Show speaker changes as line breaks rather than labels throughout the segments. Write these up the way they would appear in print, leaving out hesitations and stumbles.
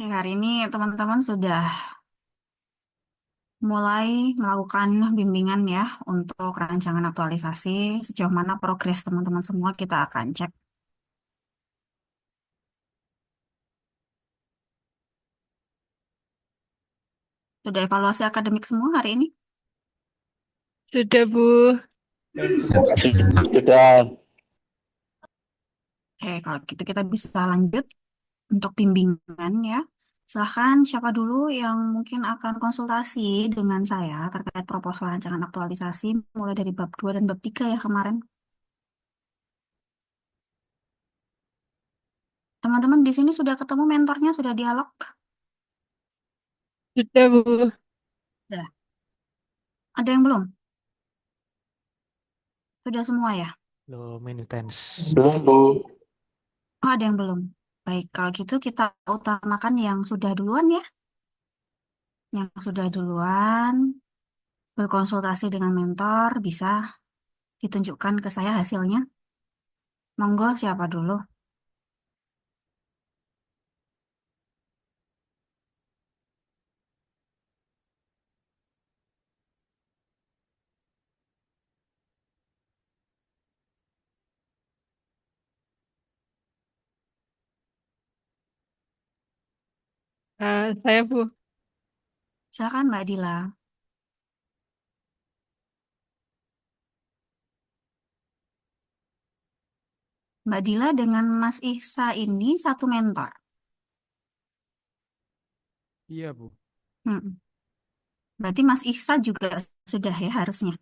Ya, hari ini teman-teman sudah mulai melakukan bimbingan ya untuk rancangan aktualisasi. Sejauh mana progres teman-teman semua kita akan cek. Sudah evaluasi akademik semua hari ini?
Sudah, Bu.
Sudah.
Oke, kalau gitu kita bisa lanjut untuk bimbingan ya. Silahkan siapa dulu yang mungkin akan konsultasi dengan saya terkait proposal rancangan aktualisasi mulai dari bab 2 dan bab 3 ya kemarin. Teman-teman di sini sudah ketemu mentornya, sudah dialog?
Sudah, Bu.
Sudah. Ada yang belum? Sudah semua ya?
Belum intens. Belum, Bu.
Oh, ada yang belum. Baik, kalau gitu kita utamakan yang sudah duluan ya. Yang sudah duluan berkonsultasi dengan mentor bisa ditunjukkan ke saya hasilnya. Monggo siapa dulu?
Saya, Bu.
Silakan Mbak Dila. Mbak Dila dengan Mas Ihsa ini satu mentor.
Iya, Bu.
Hmm. Berarti Mas Ihsa juga sudah ya harusnya.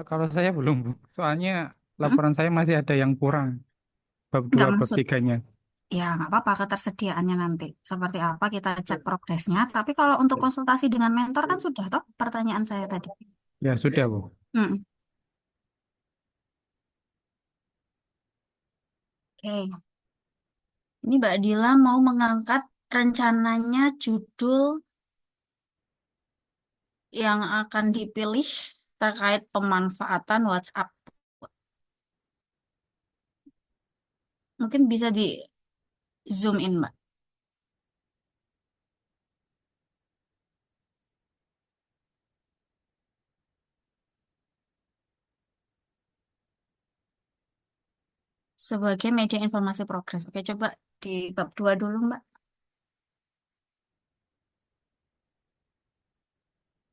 Kalau saya belum, Bu. Soalnya
Hmm.
laporan saya masih ada yang kurang. Bab 2,
Nggak
bab
maksud,
tiganya.
ya nggak apa-apa ketersediaannya nanti. Seperti apa kita cek progresnya. Tapi kalau untuk konsultasi dengan mentor kan sudah toh pertanyaan saya tadi.
Ya, sudah, Bu.
Hmm. Oke. Ini Mbak Dila mau mengangkat rencananya judul yang akan dipilih terkait pemanfaatan WhatsApp. Mungkin bisa di zoom in, Mbak. Sebagai media informasi progres. Oke, coba di bab 2 dulu, Mbak.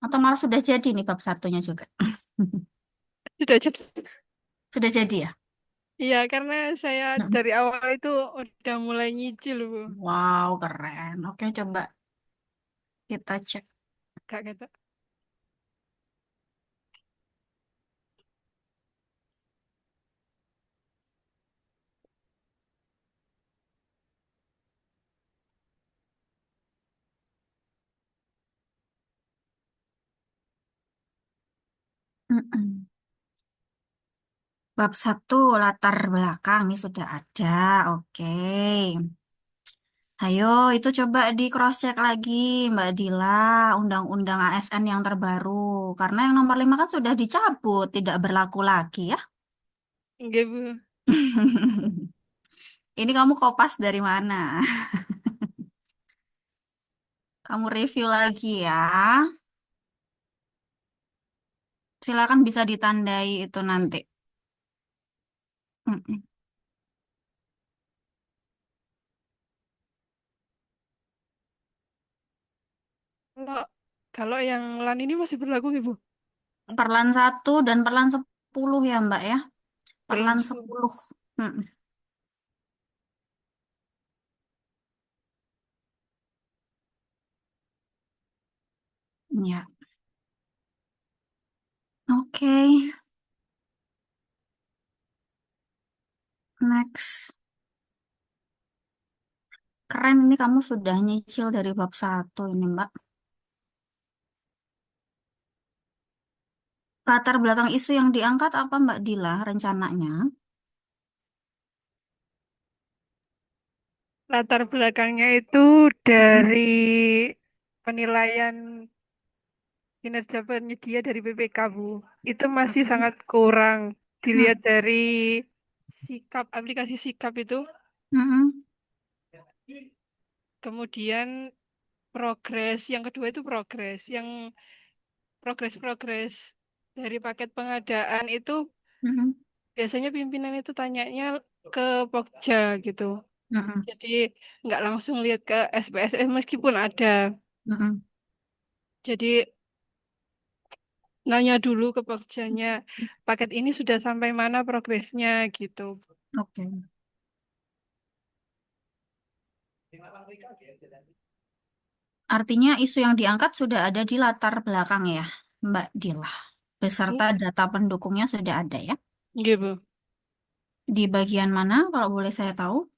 Atau malah sudah jadi nih bab satunya juga.
Sudah jadi.
Sudah jadi ya?
Iya, karena saya
Mm.
dari awal itu udah mulai nyicil, Bu.
Wow, keren. Oke, coba kita cek.
Gak kata.
Mm-mm. Bab satu latar belakang ini sudah ada. Oke. Ayo, itu coba di cross check lagi, Mbak Dila, Undang-Undang ASN yang terbaru. Karena yang nomor 5 kan sudah dicabut, tidak berlaku lagi ya.
Enggak, Bu.
Ini kamu kopas dari mana? Kamu review lagi ya. Silakan bisa ditandai itu nanti. Mm-mm.
Kalau kalau yang LAN ini masih berlaku, Bu.
Perlan satu dan perlan 10 ya, Mbak ya. Perlan
Berlaku 10.
10. Mm-mm. Ya, oke. Next. Keren ini kamu sudah nyicil dari bab satu ini, Mbak. Latar belakang isu yang diangkat apa Mbak Dila rencananya?
Latar belakangnya itu
Mm-mm.
dari penilaian kinerja penyedia dari BPK, Bu. Itu masih
Mm-mm.
sangat kurang.
Mm.
Dilihat dari sikap, aplikasi sikap itu.
Mm-mm.
kemudian progres, yang kedua itu progres, yang progres-progres dari paket pengadaan itu
Mm-mm.
biasanya pimpinan itu tanyanya ke Pokja gitu.
Mm-mm.
Jadi nggak langsung lihat ke SPSS meskipun ada.
Mm-mm.
Jadi nanya dulu ke Pokjanya, paket ini sudah sampai mana progresnya gitu.
Oke. Artinya isu yang diangkat sudah ada di latar belakang ya, Mbak Dila. Beserta data pendukungnya sudah ada ya.
Gitu.
Di bagian mana kalau boleh saya tahu?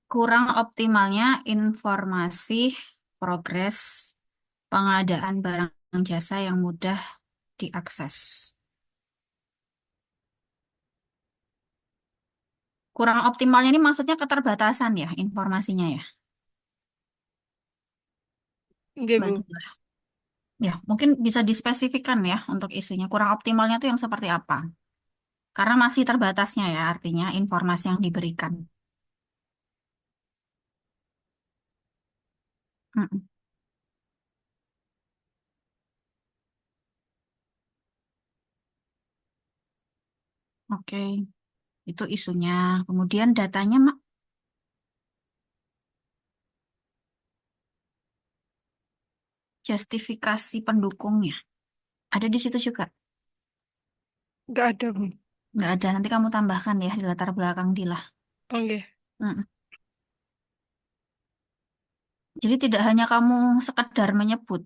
Kurang optimalnya informasi progres pengadaan barang jasa yang mudah diakses. Kurang optimalnya ini maksudnya keterbatasan ya informasinya ya, Mbak
Gitu.
Dila. Ya, mungkin bisa dispesifikkan ya untuk isunya. Kurang optimalnya itu yang seperti apa? Karena masih terbatasnya ya artinya informasi yang diberikan. Mm-mm. Oke, itu isunya. Kemudian datanya, Mak, justifikasi pendukungnya. Ada di situ juga.
Nggak ada, Bu.
Nggak ada, nanti kamu tambahkan ya di latar belakang Dila.
Oke.
Mm-mm. Jadi tidak hanya kamu sekedar menyebut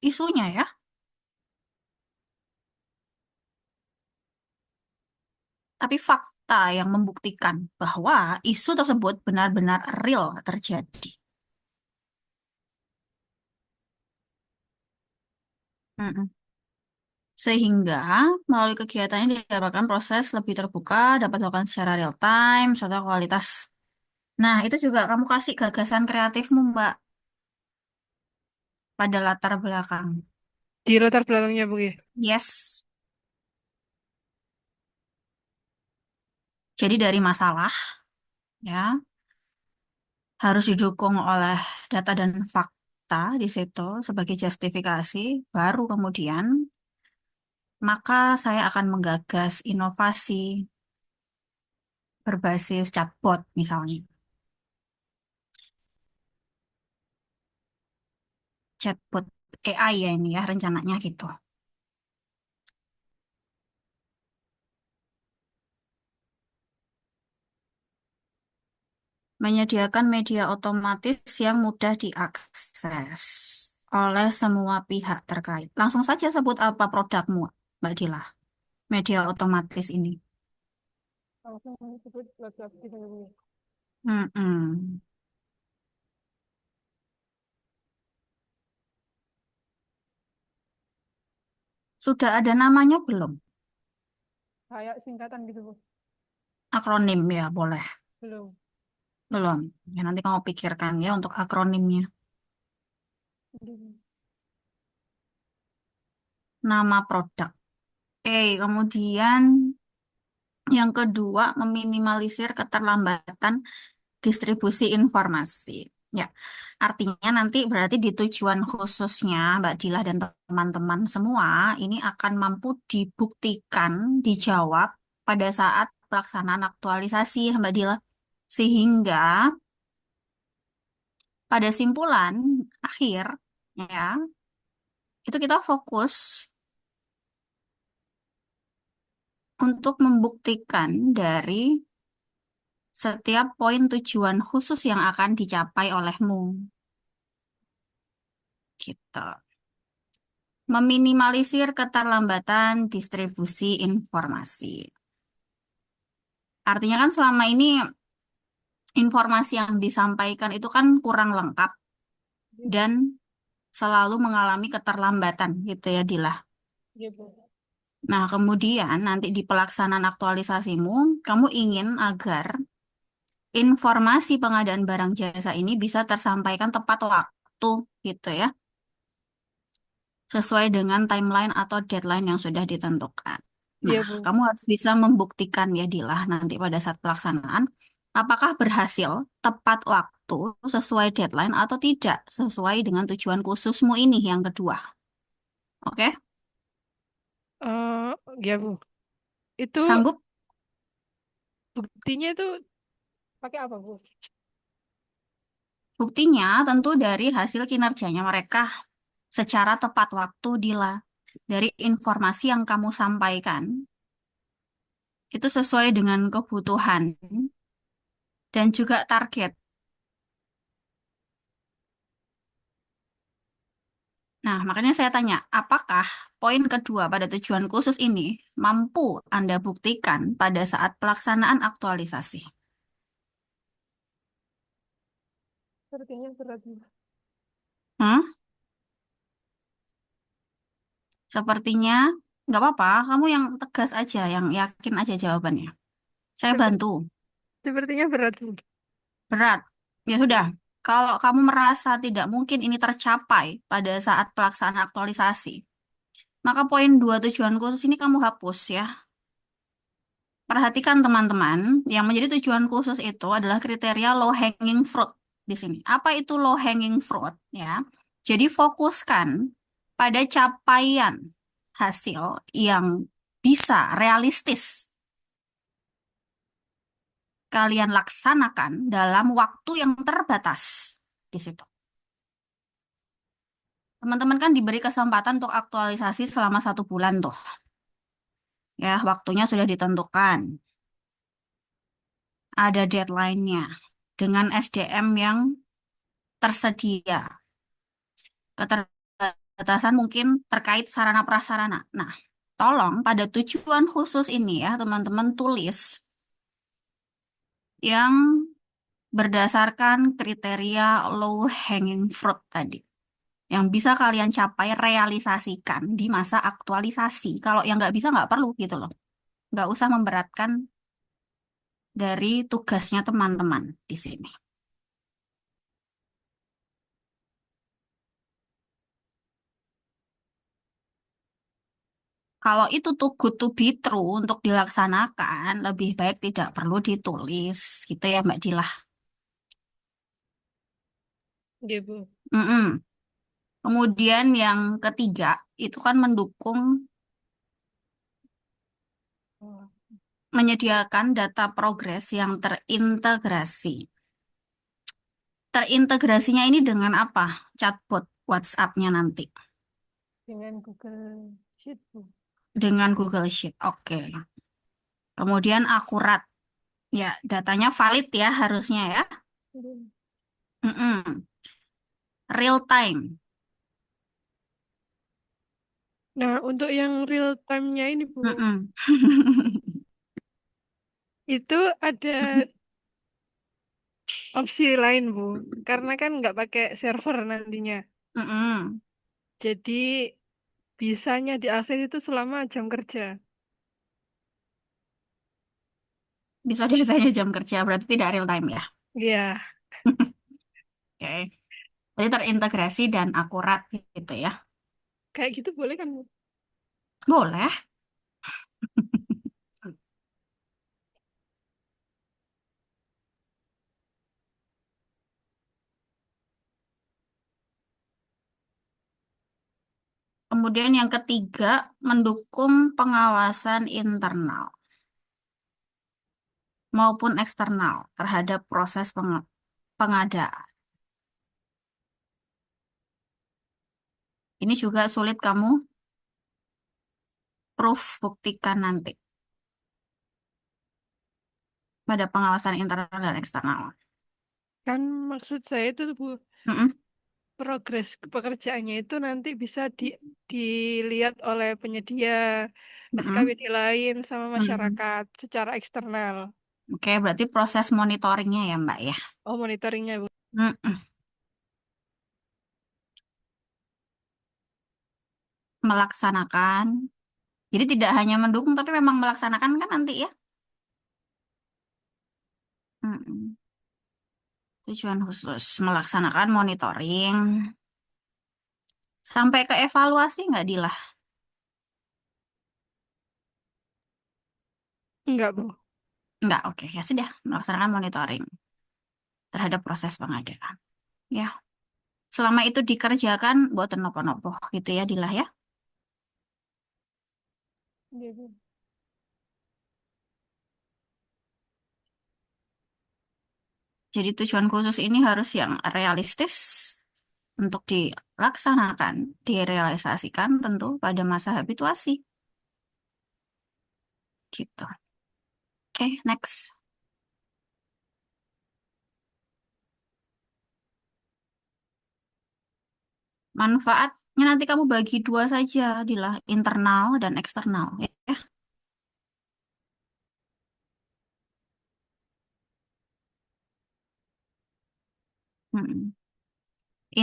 isunya ya, tapi fakta yang membuktikan bahwa isu tersebut benar-benar real terjadi. Mm-mm. Sehingga melalui kegiatan ini didapatkan proses lebih terbuka, dapat dilakukan secara real time, serta kualitas. Nah, itu juga kamu kasih gagasan kreatifmu, Mbak, pada latar belakang.
Di latar belakangnya, Bu, ya.
Yes. Jadi dari masalah, ya, harus didukung oleh data dan fakta di situ sebagai justifikasi, baru kemudian maka saya akan menggagas inovasi berbasis chatbot misalnya. Chatbot AI ya ini ya rencananya gitu. Menyediakan media otomatis yang mudah diakses oleh semua pihak terkait. Langsung saja sebut apa produkmu, Mbak Dila. Media otomatis ini.
Langsung sebut WhatsApp gitu, Bu.
Mm-mm. Sudah ada namanya belum?
Kayak singkatan gitu, Bu.
Akronim ya, boleh.
Belum.
Belum. Ya, nanti kamu pikirkan ya untuk akronimnya.
Belum.
Nama produk. Oke, kemudian yang kedua, meminimalisir keterlambatan distribusi informasi. Ya, artinya nanti berarti di tujuan khususnya Mbak Dila dan teman-teman semua ini akan mampu dibuktikan, dijawab pada saat pelaksanaan aktualisasi ya Mbak Dila. Sehingga pada simpulan akhir ya, itu kita fokus untuk membuktikan dari setiap poin tujuan khusus yang akan dicapai olehmu. Gitu. Meminimalisir keterlambatan distribusi informasi. Artinya kan selama ini informasi yang disampaikan itu kan kurang lengkap dan selalu mengalami keterlambatan gitu ya Dila.
Iya, Bu.
Nah, kemudian nanti di pelaksanaan aktualisasimu, kamu ingin agar informasi pengadaan barang jasa ini bisa tersampaikan tepat waktu gitu ya, sesuai dengan timeline atau deadline yang sudah ditentukan.
Iya,
Nah,
Bu.
kamu harus bisa membuktikan ya Dilah nanti pada saat pelaksanaan apakah berhasil tepat waktu sesuai deadline atau tidak sesuai dengan tujuan khususmu ini yang kedua. Oke?
Eh, ya, Bu. Itu
Sanggup?
buktinya itu pakai apa, Bu?
Buktinya tentu dari hasil kinerjanya mereka secara tepat waktu Dila. Dari informasi yang kamu sampaikan itu sesuai dengan kebutuhan dan juga target. Nah, makanya saya tanya, apakah poin kedua pada tujuan khusus ini mampu Anda buktikan pada saat pelaksanaan aktualisasi?
Sepertinya berat, Bu.
Hmm? Sepertinya nggak apa-apa, kamu yang tegas aja, yang yakin aja jawabannya. Saya
Seper-
bantu.
Sepertinya berat, Bu.
Berat. Ya sudah, kalau kamu merasa tidak mungkin ini tercapai pada saat pelaksanaan aktualisasi, maka poin dua tujuan khusus ini kamu hapus ya. Perhatikan teman-teman, yang menjadi tujuan khusus itu adalah kriteria low hanging fruit di sini. Apa itu low hanging fruit ya? Jadi fokuskan pada capaian hasil yang bisa realistis kalian laksanakan dalam waktu yang terbatas di situ. Teman-teman kan diberi kesempatan untuk aktualisasi selama 1 bulan tuh. Ya, waktunya sudah ditentukan. Ada deadline-nya. Dengan SDM yang tersedia. Keterbatasan mungkin terkait sarana prasarana. Nah, tolong pada tujuan khusus ini ya, teman-teman tulis yang berdasarkan kriteria low hanging fruit tadi. Yang bisa kalian capai realisasikan di masa aktualisasi. Kalau yang nggak bisa nggak perlu gitu loh. Nggak usah memberatkan dari tugasnya teman-teman di sini. Kalau itu too good to be true untuk dilaksanakan, lebih baik tidak perlu ditulis, gitu ya Mbak Dilah.
Iya, Bu.
Mm-mm. Kemudian yang ketiga, itu kan mendukung
Oh.
menyediakan data progres yang terintegrasi. Terintegrasinya ini dengan apa? Chatbot WhatsApp-nya nanti.
Dengan Google Sheet, Bu.
Dengan Google Sheet. Oke. Kemudian akurat. Ya, datanya valid ya harusnya ya.
Iya.
Mm-mm. Real time.
Nah, untuk yang real time-nya ini, Bu,
Mm-mm.
itu ada opsi lain, Bu. Karena kan nggak pakai server nantinya.
Mm-mm.
Jadi, bisanya diakses itu selama jam kerja.
Bisa biasanya jam kerja, berarti tidak real time ya.
Iya,
Oke. Jadi terintegrasi dan akurat gitu ya.
kayak gitu boleh kan, Bu?
Boleh. Kemudian yang ketiga, mendukung pengawasan internal maupun eksternal terhadap proses pengadaan. Ini juga sulit kamu proof buktikan nanti pada pengawasan internal dan eksternal.
Kan maksud saya itu, Bu,
Mm-mm.
progres pekerjaannya itu nanti bisa dilihat oleh penyedia
Mm-mm.
SKWD lain sama
Mm.
masyarakat secara eksternal.
Oke, berarti proses monitoringnya ya Mbak ya.
Oh, monitoringnya, Bu.
Mm-mm. Melaksanakan. Jadi tidak hanya mendukung, tapi memang melaksanakan kan nanti ya. Mm-mm. Tujuan khusus melaksanakan monitoring sampai ke evaluasi nggak Dilah?
Enggak, Bu.
Enggak, oke. Ya sudah, melaksanakan monitoring terhadap proses pengadaan. Ya, selama itu dikerjakan, boten nopo-nopo gitu ya, Dilah ya.
Iya, Bu.
Jadi tujuan khusus ini harus yang realistis untuk dilaksanakan, direalisasikan tentu pada masa habituasi. Gitu. Oke, next. Manfaatnya nanti kamu bagi dua saja, Dilah, internal dan eksternal. Ya. Hmm.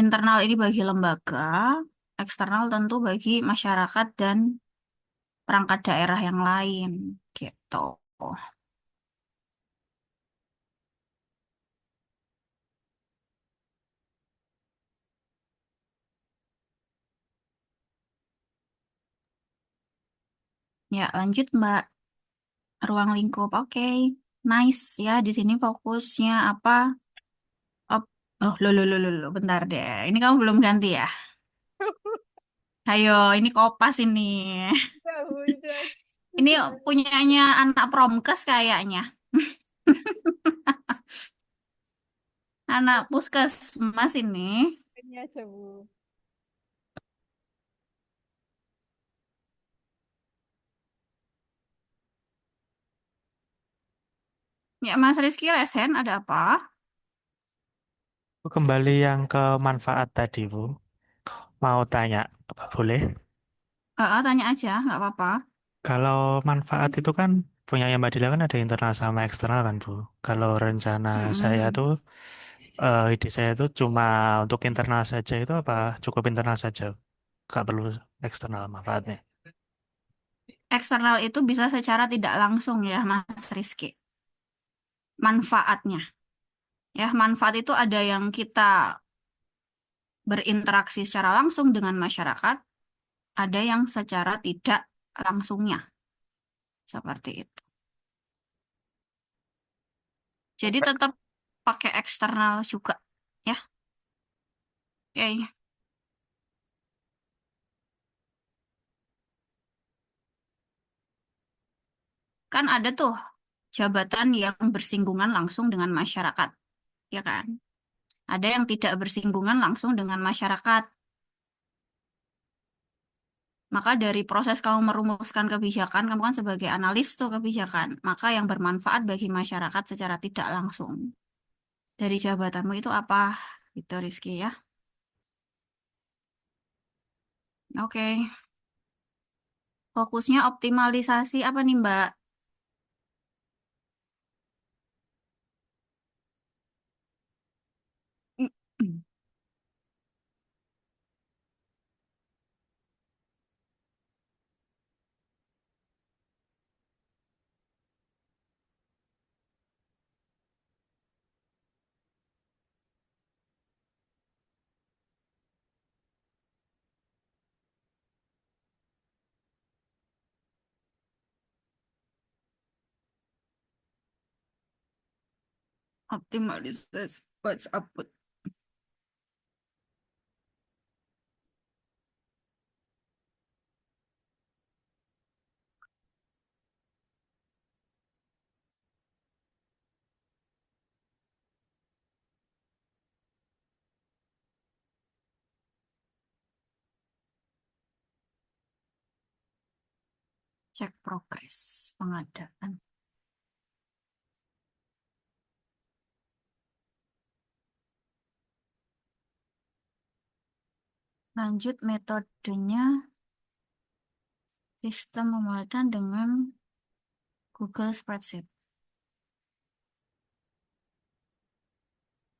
Internal ini bagi lembaga, eksternal tentu bagi masyarakat dan perangkat daerah yang lain. Gitu. Ya, lanjut Mbak. Ruang lingkup. Oke. Nice ya. Di sini fokusnya apa? Op- Oh, lo, bentar deh. Ini kamu belum ganti ya? Ayo, ini Kopas ini.
Tahu itu
Ini
susah.
punyanya anak Promkes kayaknya. Anak Puskesmas ini.
Ini aja, Bu.
Ya, Mas Rizky Resen, ada apa?
Kembali yang ke manfaat tadi, Bu. Mau tanya, apa boleh?
Tanya aja, nggak apa-apa.
Kalau manfaat itu kan punya Mbak Dila kan ada internal sama eksternal kan, Bu. Kalau rencana saya
Mm-mm.
tuh, ide saya tuh cuma untuk internal saja itu apa cukup internal saja? Nggak perlu eksternal manfaatnya.
Eksternal itu bisa secara tidak langsung ya, Mas Rizky. Manfaatnya. Ya, manfaat itu ada yang kita berinteraksi secara langsung dengan masyarakat, ada yang secara tidak langsungnya. Seperti itu. Jadi tetap pakai eksternal juga. Ya, oke. Kan ada tuh jabatan yang bersinggungan langsung dengan masyarakat, ya kan? Ada yang tidak bersinggungan langsung dengan masyarakat. Maka dari proses kamu merumuskan kebijakan, kamu kan sebagai analis tuh kebijakan, maka yang bermanfaat bagi masyarakat secara tidak langsung. Dari jabatanmu itu apa? Gitu, Rizky ya. Oke. Fokusnya optimalisasi apa nih, Mbak? Optimalisasi. What's up? Cek progres pengadaan. Lanjut metodenya sistem pembuatan dengan Google Spreadsheet.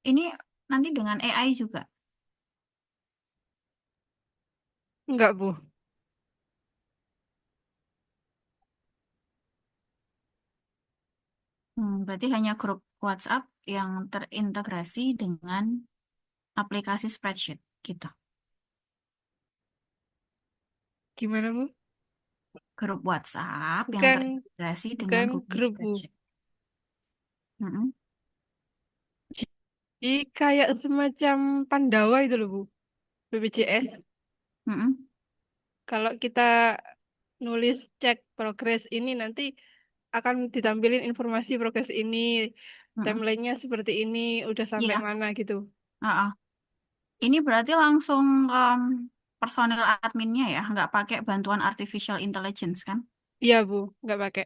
Ini nanti dengan AI juga.
Enggak, Bu.
Berarti hanya grup WhatsApp yang terintegrasi dengan aplikasi spreadsheet gitu.
Gimana, Bu?
Grup WhatsApp yang
Bukan,
terintegrasi dengan
bukan
Google
grup, Bu.
Spreadsheet. Mm-mm,
Jadi kayak semacam Pandawa itu loh, Bu. BPJS.
mm-mm,
Kalau kita nulis cek progres ini nanti akan ditampilin informasi progres ini,
mm-mm.
timelinenya seperti ini, udah sampai
Iya,
mana gitu.
heeh. Ini berarti langsung personil adminnya ya, nggak pakai bantuan artificial intelligence kan?
Iya, Bu, nggak pakai.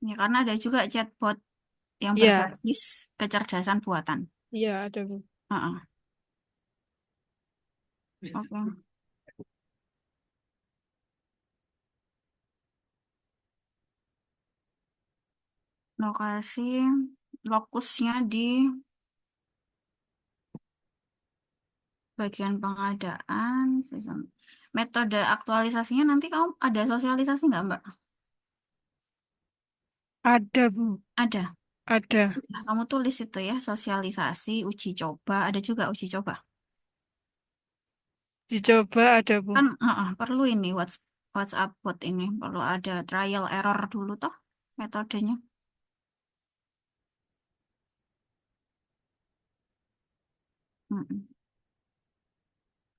Ya, karena ada juga chatbot yang
Iya,
berbasis kecerdasan buatan.
iya ada, Bu.
Heeh. Oke. Lokasi, lokusnya di bagian pengadaan, sistem. Metode aktualisasinya nanti kamu ada sosialisasi nggak, Mbak?
Ada, Bu.
Ada.
Ada.
Sudah, kamu tulis itu ya, sosialisasi, uji coba, ada juga uji coba.
Dicoba ada, Bu.
Kan perlu ini WhatsApp bot ini, perlu ada trial error dulu toh metodenya. Mm-mm.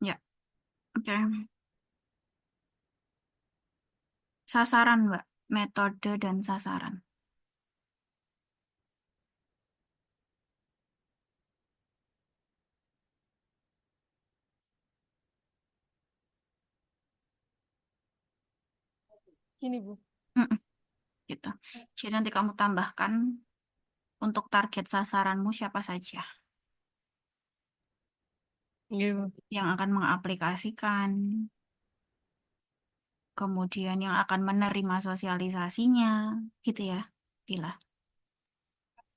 Ya, oke. Sasaran, Mbak. Metode dan sasaran.
Ini, Bu.
Mm-mm, gitu. Jadi nanti kamu tambahkan untuk target sasaranmu siapa saja
Iya, Bu.
yang akan mengaplikasikan, kemudian yang akan menerima sosialisasinya, gitu ya. Bila.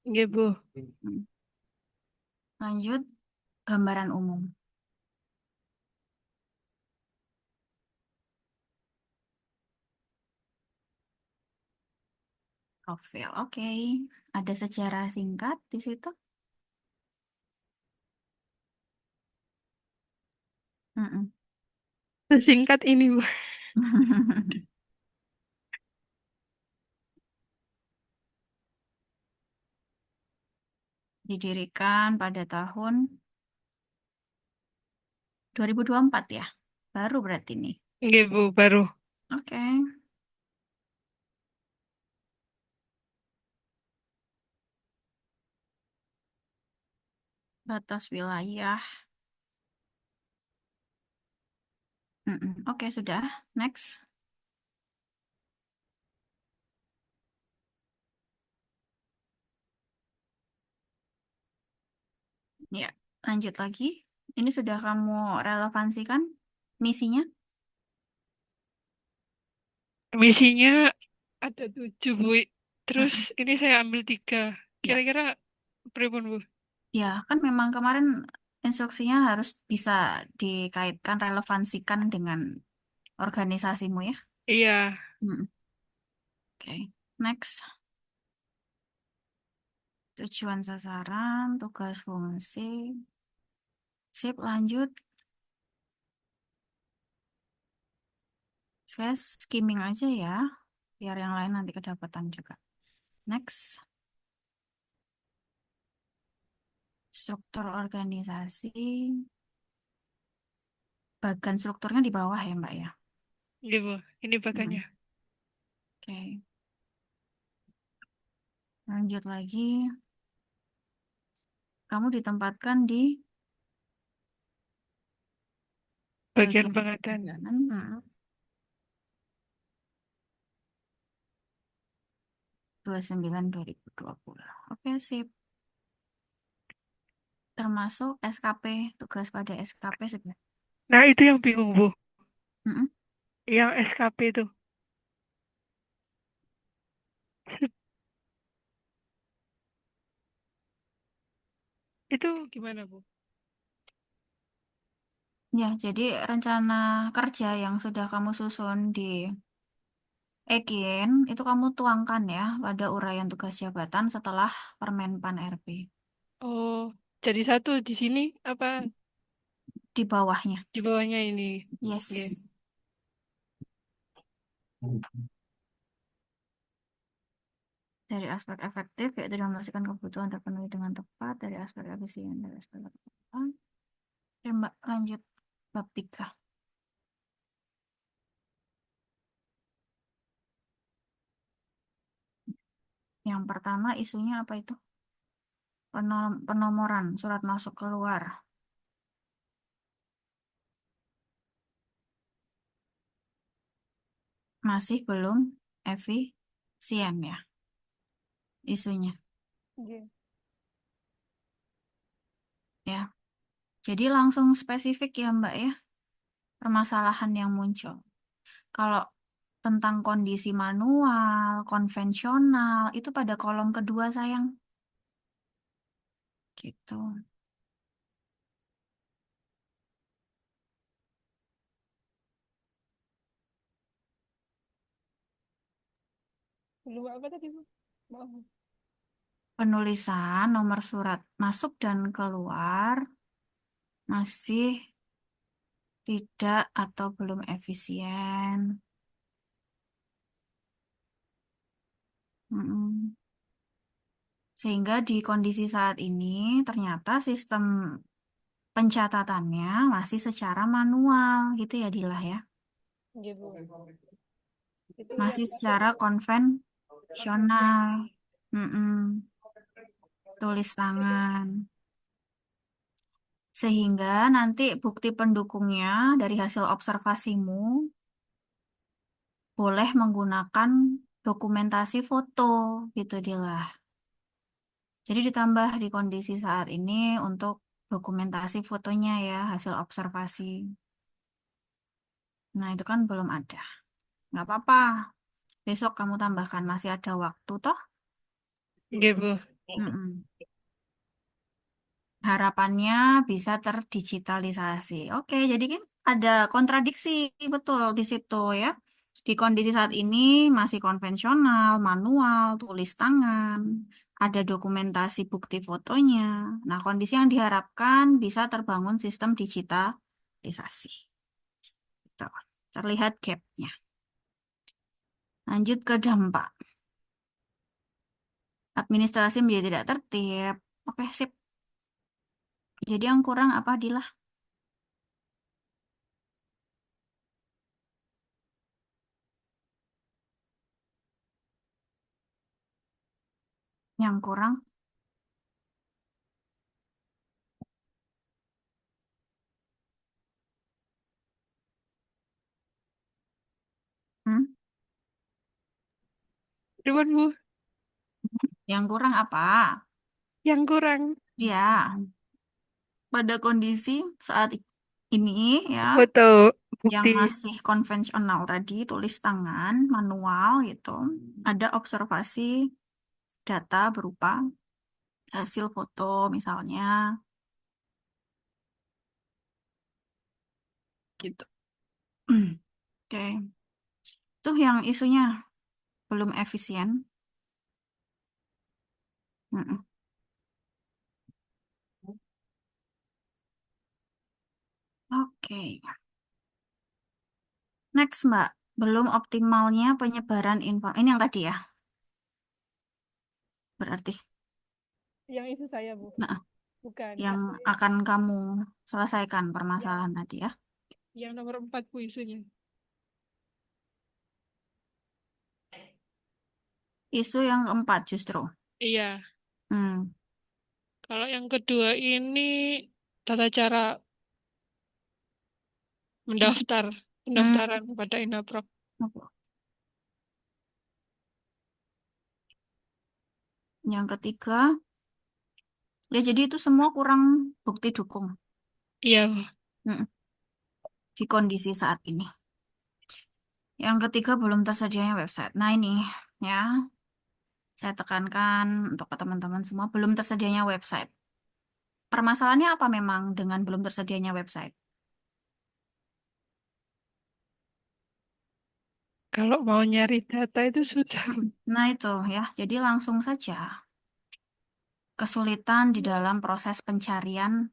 Iya, Bu.
Mm. Lanjut, gambaran umum. Profil, oke. Ada sejarah singkat di situ. Mm-mm.
Sesingkat ini, Bu.
Didirikan pada tahun 2024 ya. Baru berarti nih.
Iya, Bu, baru.
Oke. Batas wilayah. Mm-mm. Oke, sudah. Next. Ya, lanjut lagi. Ini sudah kamu relevansikan misinya?
Misinya ada 7, Bu. Terus
Mm-mm.
ini saya ambil 3.
Ya,
Kira-kira berapa, Bu?
ya, kan memang kemarin instruksinya harus bisa dikaitkan, relevansikan dengan organisasimu ya.
Iya.
Mm-mm. Oke, next. Tujuan sasaran, tugas fungsi. Sip, lanjut. Saya skimming aja ya, biar yang lain nanti kedapatan juga. Next, struktur organisasi. Bagan strukturnya di bawah ya, Mbak ya.
Iya, Bu. Ini bagannya.
Hmm. Oke, lanjut lagi. Kamu ditempatkan di
Bagian
bagian
pengadaan.
pengadaan. 29/2020. Oke, sip. Termasuk SKP, tugas pada SKP sudah.
Nah, itu yang bingung, Bu.
Mm-mm.
Yang SKP itu. Itu gimana, Bu?
Ya, jadi rencana kerja yang sudah kamu susun di Egen itu kamu tuangkan ya pada uraian tugas jabatan setelah Permenpan RB
Oh, jadi satu di sini apa
di bawahnya.
di bawahnya ini? Oke.
Yes. Dari aspek efektif, yaitu memastikan kebutuhan terpenuhi dengan tepat. Dari aspek efisien, dari aspek ketepat. Oke, Mbak, lanjut bab 3. Yang pertama isunya apa itu? Penomoran surat masuk keluar. Masih belum efisien ya isunya.
Nggih.
Ya, jadi langsung spesifik ya Mbak ya, permasalahan yang muncul. Kalau tentang kondisi manual, konvensional, itu pada kolom kedua sayang. Gitu.
Belum apa tadi, Bu? Maaf.
Penulisan nomor surat masuk dan keluar masih tidak atau belum efisien. Mm-mm. Sehingga di kondisi saat ini ternyata sistem pencatatannya masih secara manual gitu ya Dilah ya.
Nggih, Bu. Itu yang
Masih secara konvensional. Mm-mm. Tulis tangan. Sehingga nanti bukti pendukungnya dari hasil observasimu boleh menggunakan dokumentasi foto gitu Dilah. Jadi ditambah di kondisi saat ini untuk dokumentasi fotonya ya, hasil observasi. Nah, itu kan belum ada. Nggak apa-apa. Besok kamu tambahkan, masih ada waktu toh.
nggih, Bu.
Mm-mm. Harapannya bisa terdigitalisasi. Oke, jadi kan ada kontradiksi betul di situ ya. Di kondisi saat ini masih konvensional, manual, tulis tangan, ada dokumentasi bukti fotonya. Nah, kondisi yang diharapkan bisa terbangun sistem digitalisasi. Gitu. Terlihat gapnya. Lanjut ke dampak. Administrasi menjadi tidak tertib. Oke, sip. Jadi yang kurang apa, Dilah? Yang kurang? Hmm?
Pripun, Bu?
Yang kurang apa?
Yang kurang
Ya, pada kondisi saat ini ya,
foto
yang
bukti.
masih konvensional tadi, tulis tangan, manual gitu, ada observasi data berupa hasil foto misalnya, gitu. Oke, itu yang isunya belum efisien. Mm-mm. Oke, next Mbak, belum optimalnya penyebaran info. Ini yang tadi ya, berarti.
Yang itu saya, Bu.
Nah,
Bukan.
yang akan kamu selesaikan
Yang,
permasalahan tadi ya.
yang nomor 4, Bu, isunya.
Isu yang keempat justru.
Iya.
Hmm.
Kalau yang kedua ini tata cara mendaftar,
Hmm.
pendaftaran pada Inaprok.
Yang ketiga, ya jadi itu semua kurang bukti dukung.
Iya, Bu.
Hmm. Di kondisi saat ini. Yang ketiga, belum tersedianya website. Nah ini ya, saya tekankan untuk teman-teman semua, belum tersedianya website. Permasalahannya apa memang dengan belum tersedianya website?
Kalau mau nyari data itu susah.
Nah itu ya, jadi langsung saja. Kesulitan di dalam proses pencarian,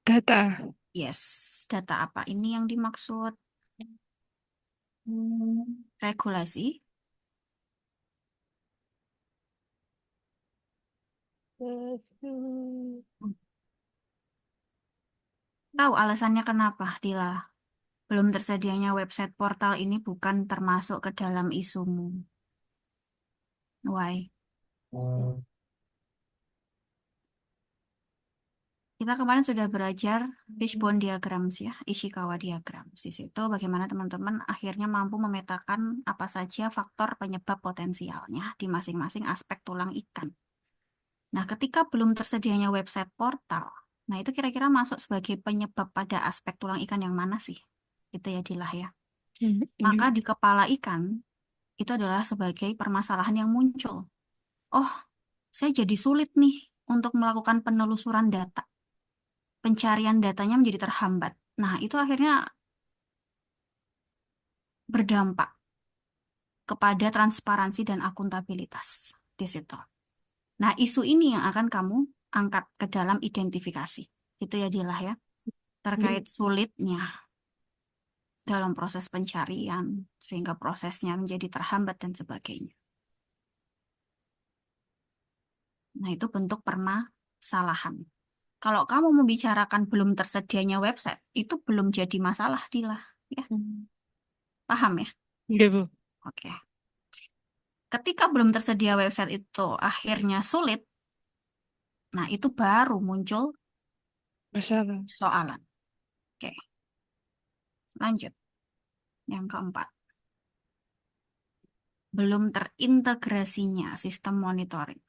Data.
yes, data apa ini yang dimaksud? Regulasi. Tahu alasannya kenapa, Dila? Belum tersedianya website portal ini bukan termasuk ke dalam isumu. Why? Kita kemarin sudah belajar fishbone diagrams ya, Ishikawa diagrams. Di situ bagaimana teman-teman akhirnya mampu memetakan apa saja faktor penyebab potensialnya di masing-masing aspek tulang ikan. Nah, ketika belum tersedianya website portal, nah itu kira-kira masuk sebagai penyebab pada aspek tulang ikan yang mana sih? Itu ya Dilah ya. Maka di kepala ikan itu adalah sebagai permasalahan yang muncul. Oh, saya jadi sulit nih untuk melakukan penelusuran data. Pencarian datanya menjadi terhambat. Nah, itu akhirnya berdampak kepada transparansi dan akuntabilitas di situ. Nah, isu ini yang akan kamu angkat ke dalam identifikasi. Itu ya Dilah ya. Terkait sulitnya dalam proses pencarian, sehingga prosesnya menjadi terhambat dan sebagainya. Nah, itu bentuk permasalahan. Kalau kamu membicarakan belum tersedianya website, itu belum jadi masalah, Dilah. Ya, paham ya?
Iya, Bu.
Oke. Ketika belum tersedia website itu akhirnya sulit, nah itu baru muncul
Masalah.
soalan. Oke, lanjut. Yang keempat, belum terintegrasinya sistem monitoring.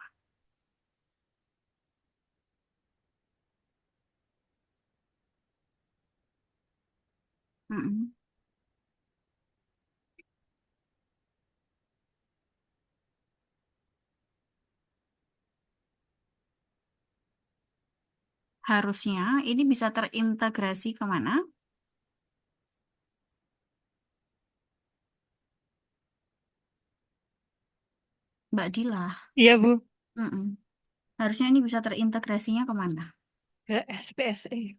Mm-mm. Harusnya ini bisa terintegrasi kemana? Mbak Dila.
Iya, Bu.
Mm-mm. Harusnya ini bisa terintegrasinya kemana?
Ke SPSE.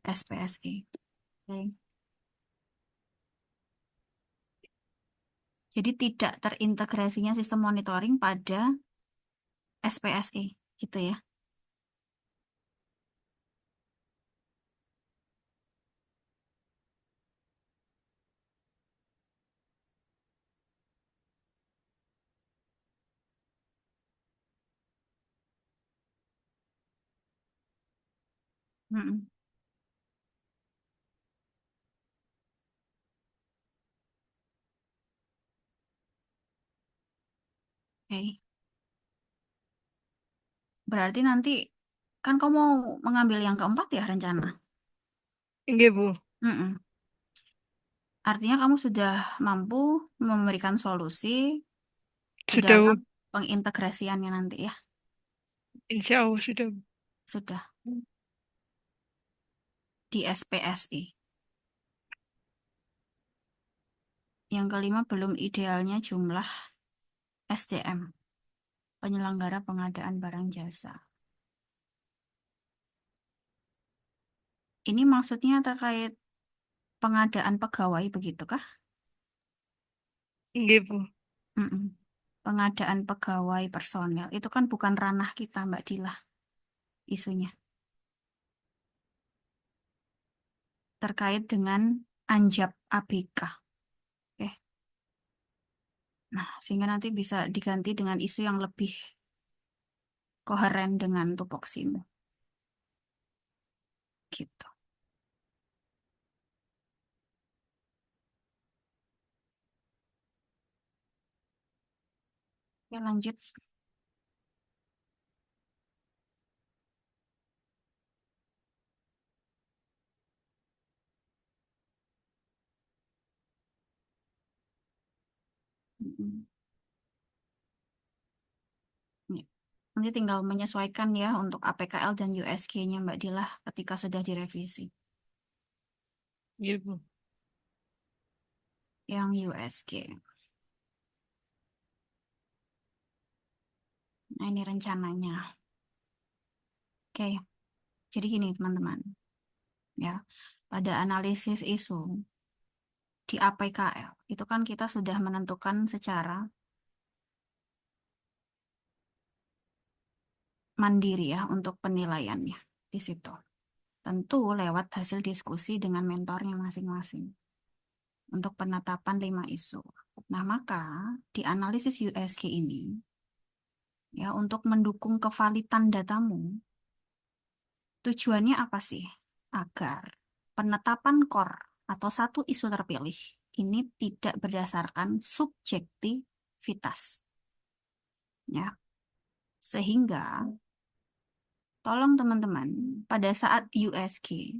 SPSE. Oke. Jadi tidak terintegrasinya sistem monitoring pada SPSE, gitu ya. Mm-mm. Oke. Berarti nanti kan kamu mau mengambil yang keempat ya rencana.
Iya, Bu.
Mm-mm. Artinya kamu sudah mampu memberikan solusi di
Sudah,
dalam
Bu.
pengintegrasiannya nanti ya.
Insya Allah sudah, Bu.
Sudah di SPSI. Yang kelima belum idealnya jumlah SDM, penyelenggara pengadaan barang jasa. Ini maksudnya terkait pengadaan pegawai begitukah?
Iya, Bu.
Mm-mm. Pengadaan pegawai personel itu kan bukan ranah kita Mbak Dila isunya. Terkait dengan Anjab ABK. Oke. Nah, sehingga nanti bisa diganti dengan isu yang lebih koheren dengan tupoksimu. Gitu. Ya lanjut. Mm-mm. Ya. Nanti tinggal menyesuaikan ya untuk APKL dan USG-nya Mbak Dila ketika sudah direvisi.
Iya, Bu.
Yang USG. Nah, ini rencananya. Oke, jadi gini teman-teman. Ya, pada analisis isu, di APKL itu kan kita sudah menentukan secara mandiri ya untuk penilaiannya di situ. Tentu lewat hasil diskusi dengan mentornya masing-masing untuk penetapan 5 isu. Nah, maka di analisis USG ini ya untuk mendukung kevalitan datamu, tujuannya apa sih? Agar penetapan core atau satu isu terpilih ini tidak berdasarkan subjektivitas. Ya, sehingga tolong teman-teman pada saat USG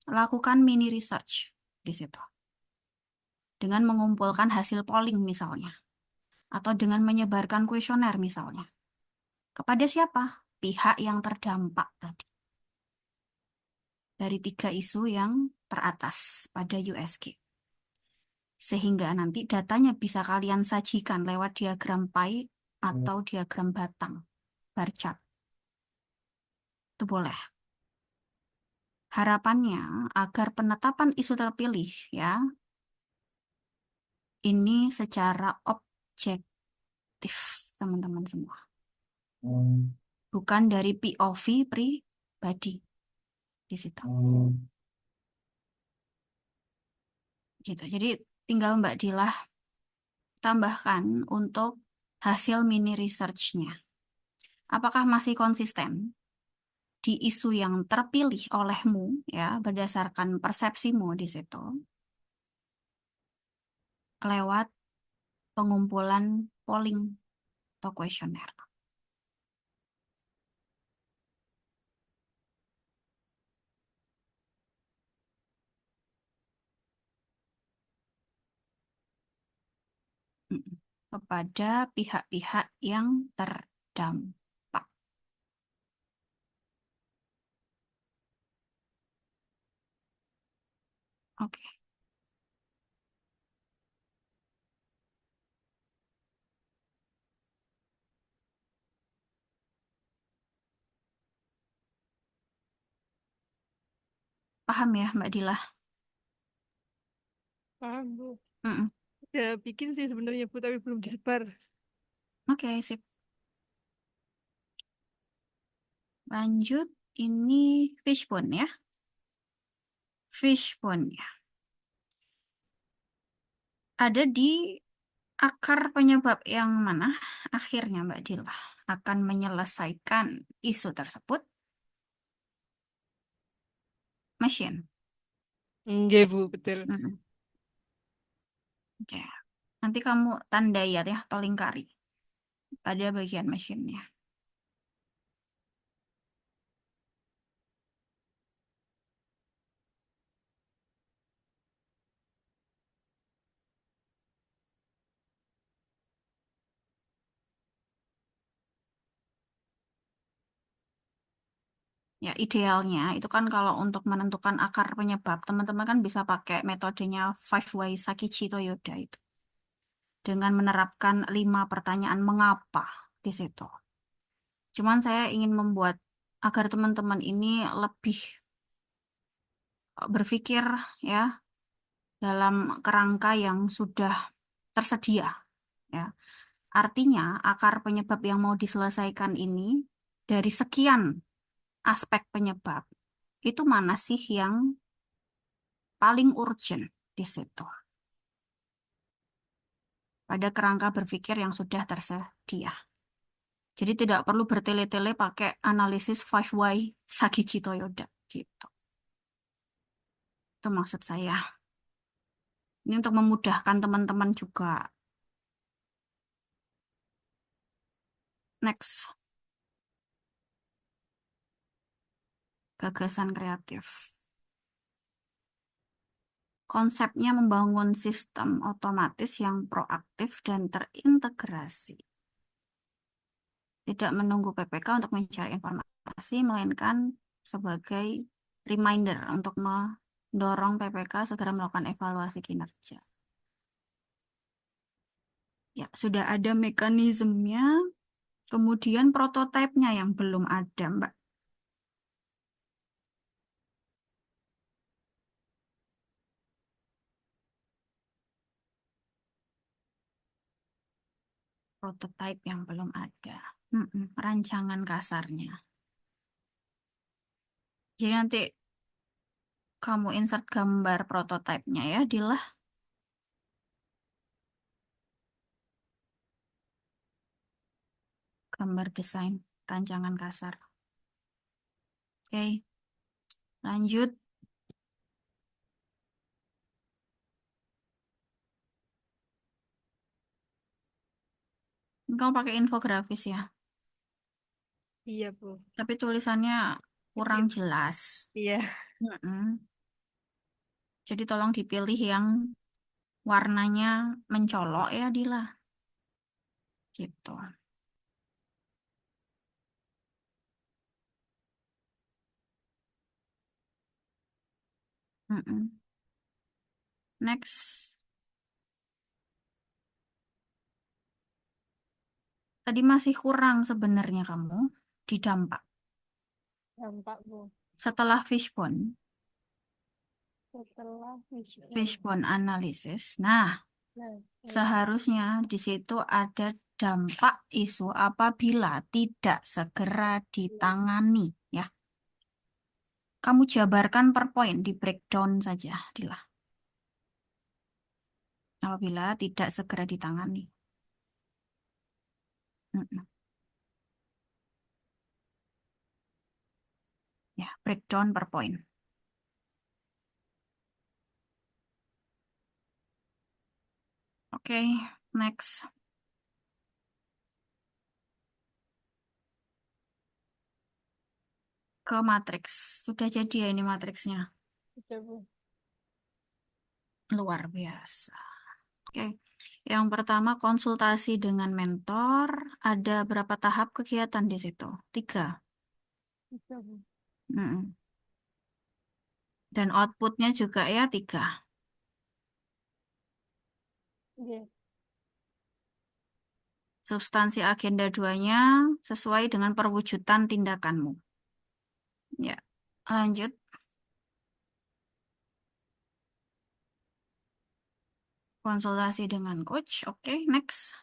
lakukan mini research di situ dengan mengumpulkan hasil polling misalnya atau dengan menyebarkan kuesioner misalnya. Kepada siapa? Pihak yang terdampak tadi dari 3 isu yang teratas pada USG. Sehingga nanti datanya bisa kalian sajikan lewat diagram pie atau diagram batang, bar chart. Itu boleh. Harapannya agar penetapan isu terpilih ya, ini secara objektif teman-teman semua. Bukan dari POV pribadi di situ. Gitu. Jadi tinggal Mbak Dilah tambahkan untuk hasil mini research-nya. Apakah masih konsisten di isu yang terpilih olehmu ya berdasarkan persepsimu di situ lewat pengumpulan polling atau kuesioner. Kepada pihak-pihak yang terdampak. Oke. Paham ya Mbak Dilah?
Paham, Bu.
Mm-mm.
Udah bikin sih sebenarnya, Bu, tapi belum disebar.
Oke, sip. Lanjut, ini fishbone ya. Fishbone ya. Ada di akar penyebab yang mana akhirnya Mbak Dilah akan menyelesaikan isu tersebut? Machine.
Enggak, Bu, betul.
Mm-mm. Oke. Nanti kamu tandai ya atau lingkari pada bagian mesinnya. Ya, idealnya itu kan kalau untuk menentukan akar penyebab, teman-teman kan bisa pakai metodenya Five Why Sakichi Toyoda itu. Dengan menerapkan 5 pertanyaan mengapa di situ. Cuman saya ingin membuat agar teman-teman ini lebih berpikir ya dalam kerangka yang sudah tersedia ya. Artinya akar penyebab yang mau diselesaikan ini dari sekian aspek penyebab itu mana sih yang paling urgent di situ pada kerangka berpikir yang sudah tersedia. Jadi tidak perlu bertele-tele pakai analisis 5 why Sakichi Toyoda gitu. Itu maksud saya. Ini untuk memudahkan teman-teman juga. Next, gagasan kreatif. Konsepnya membangun sistem otomatis yang proaktif dan terintegrasi. Tidak menunggu PPK untuk mencari informasi, melainkan sebagai reminder untuk mendorong PPK segera melakukan evaluasi kinerja. Ya, sudah ada mekanismenya, kemudian prototipenya yang belum ada, Mbak. Prototype yang belum ada. Rancangan kasarnya. Jadi nanti kamu insert gambar prototipenya ya, Dila. Gambar desain rancangan kasar. Oke, lanjut. Kamu pakai infografis ya,
Iya, Bu.
tapi tulisannya kurang
Kecil.
jelas.
Iya.
Mm-mm. Jadi tolong dipilih yang warnanya mencolok ya, Dila. Gitu. Mm-mm. Next. Tadi masih kurang sebenarnya kamu di dampak.
Dampak, Bu.
Setelah fishbone,
Setelah fishbone.
fishbone analysis. Nah,
Nah,
seharusnya di situ ada dampak isu apabila tidak segera ditangani, ya. Kamu jabarkan per poin di breakdown saja, Dila. Apabila tidak segera ditangani. Mm-mm. Ya, breakdown per poin. Oke, next. Ke matriks. Sudah jadi ya ini matriksnya.
sudah, Bu.
Luar biasa. Oke. Yang pertama konsultasi dengan mentor. Ada berapa tahap kegiatan di situ? 3.
Sudah, Bu.
Mm-mm. Dan outputnya juga ya 3.
Iya.
Substansi agenda 2-nya sesuai dengan perwujudan tindakanmu. Ya, lanjut. Konsultasi dengan coach. Oke, next.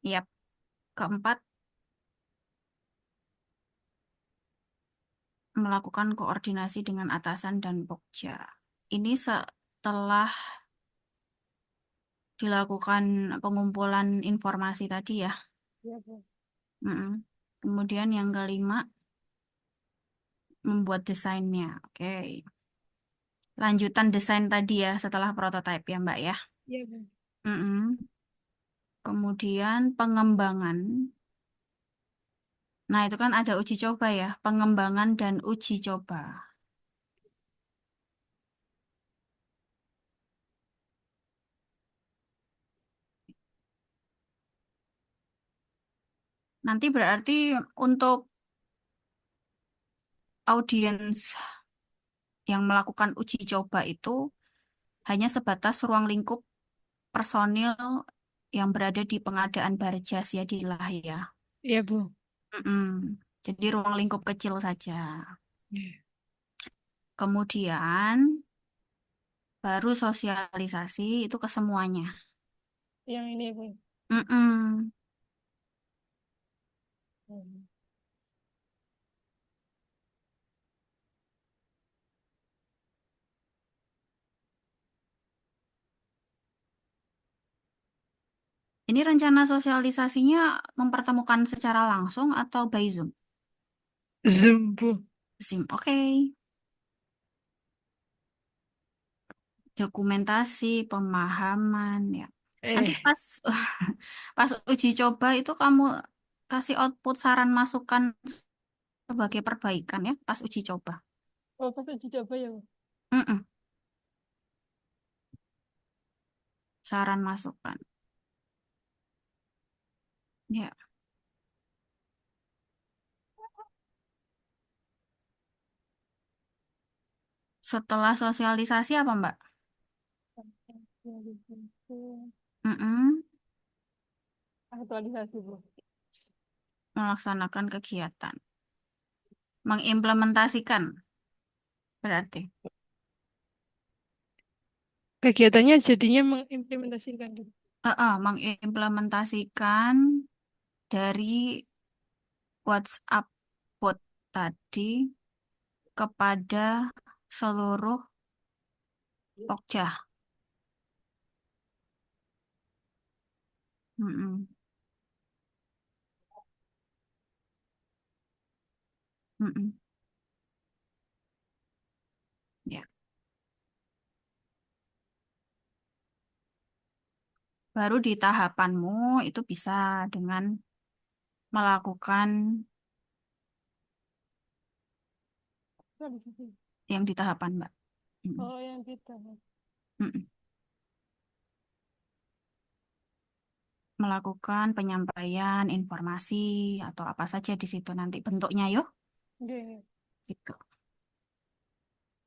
Yap. Keempat, melakukan koordinasi dengan atasan dan pokja. Ini setelah dilakukan pengumpulan informasi tadi ya.
Iya, Bu.
Mm-mm. Kemudian yang kelima, membuat desainnya. Oke. Lanjutan desain tadi ya setelah prototipe ya Mbak ya.
Iya, Bu.
Mm-mm. Kemudian pengembangan. Nah itu kan ada uji coba ya. Pengembangan dan uji coba. Nanti berarti untuk audiens yang melakukan uji coba itu hanya sebatas ruang lingkup personil yang berada di pengadaan Barjas ya di ya.
Iya, Bu.
Mm-mm. Jadi ruang lingkup kecil saja.
Iya.
Kemudian baru sosialisasi itu ke semuanya.
Yang ini, Bu.
Mm-mm.
Hmm.
Ini rencana sosialisasinya mempertemukan secara langsung atau by Zoom?
Zoom, Bu.
Zoom, oke. Dokumentasi, pemahaman, ya. Nanti
Eh,
pas pas uji coba itu kamu kasih output saran masukan sebagai perbaikan ya, pas uji coba.
oh, pas uji coba ya, Bu.
Mm-mm. Saran masukan. Ya, setelah sosialisasi apa, Mbak? Mm-mm.
Aktualisasi, Bu.
Melaksanakan kegiatan. Mengimplementasikan berarti.
Kegiatannya jadinya mengimplementasikan, gitu.
Mengimplementasikan dari WhatsApp bot tadi kepada seluruh Pokja. Mm-mm. Mm-mm. Ya. Baru di tahapanmu itu bisa dengan melakukan
Nah, di situ.
yang di tahapan, Mbak. Mm-mm.
Oh, yang gitu.
Mm-mm. Melakukan penyampaian informasi atau apa saja di situ nanti bentuknya yuk.
Oke.
Gitu.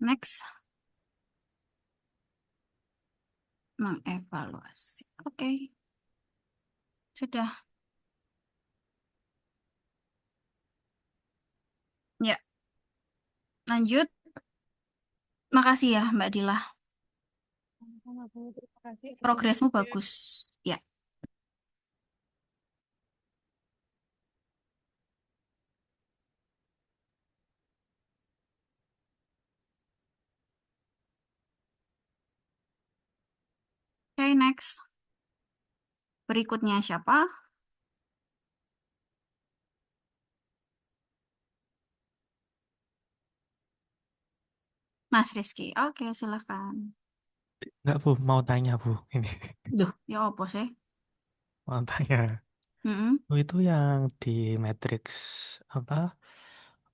Next, mengevaluasi. Oke, sudah. Ya, lanjut. Makasih ya, Mbak Dila.
Sama-sama, Bu. Terima kasih atas
Progresmu
waktunya.
bagus. Ya, oke, next. Berikutnya siapa? Mas Rizky. Oke, silakan.
Enggak, Bu. Mau tanya, Bu. Ini.
Duh, ya apa sih?
Mau tanya.
Mm-mm.
Oh, itu yang di matriks apa?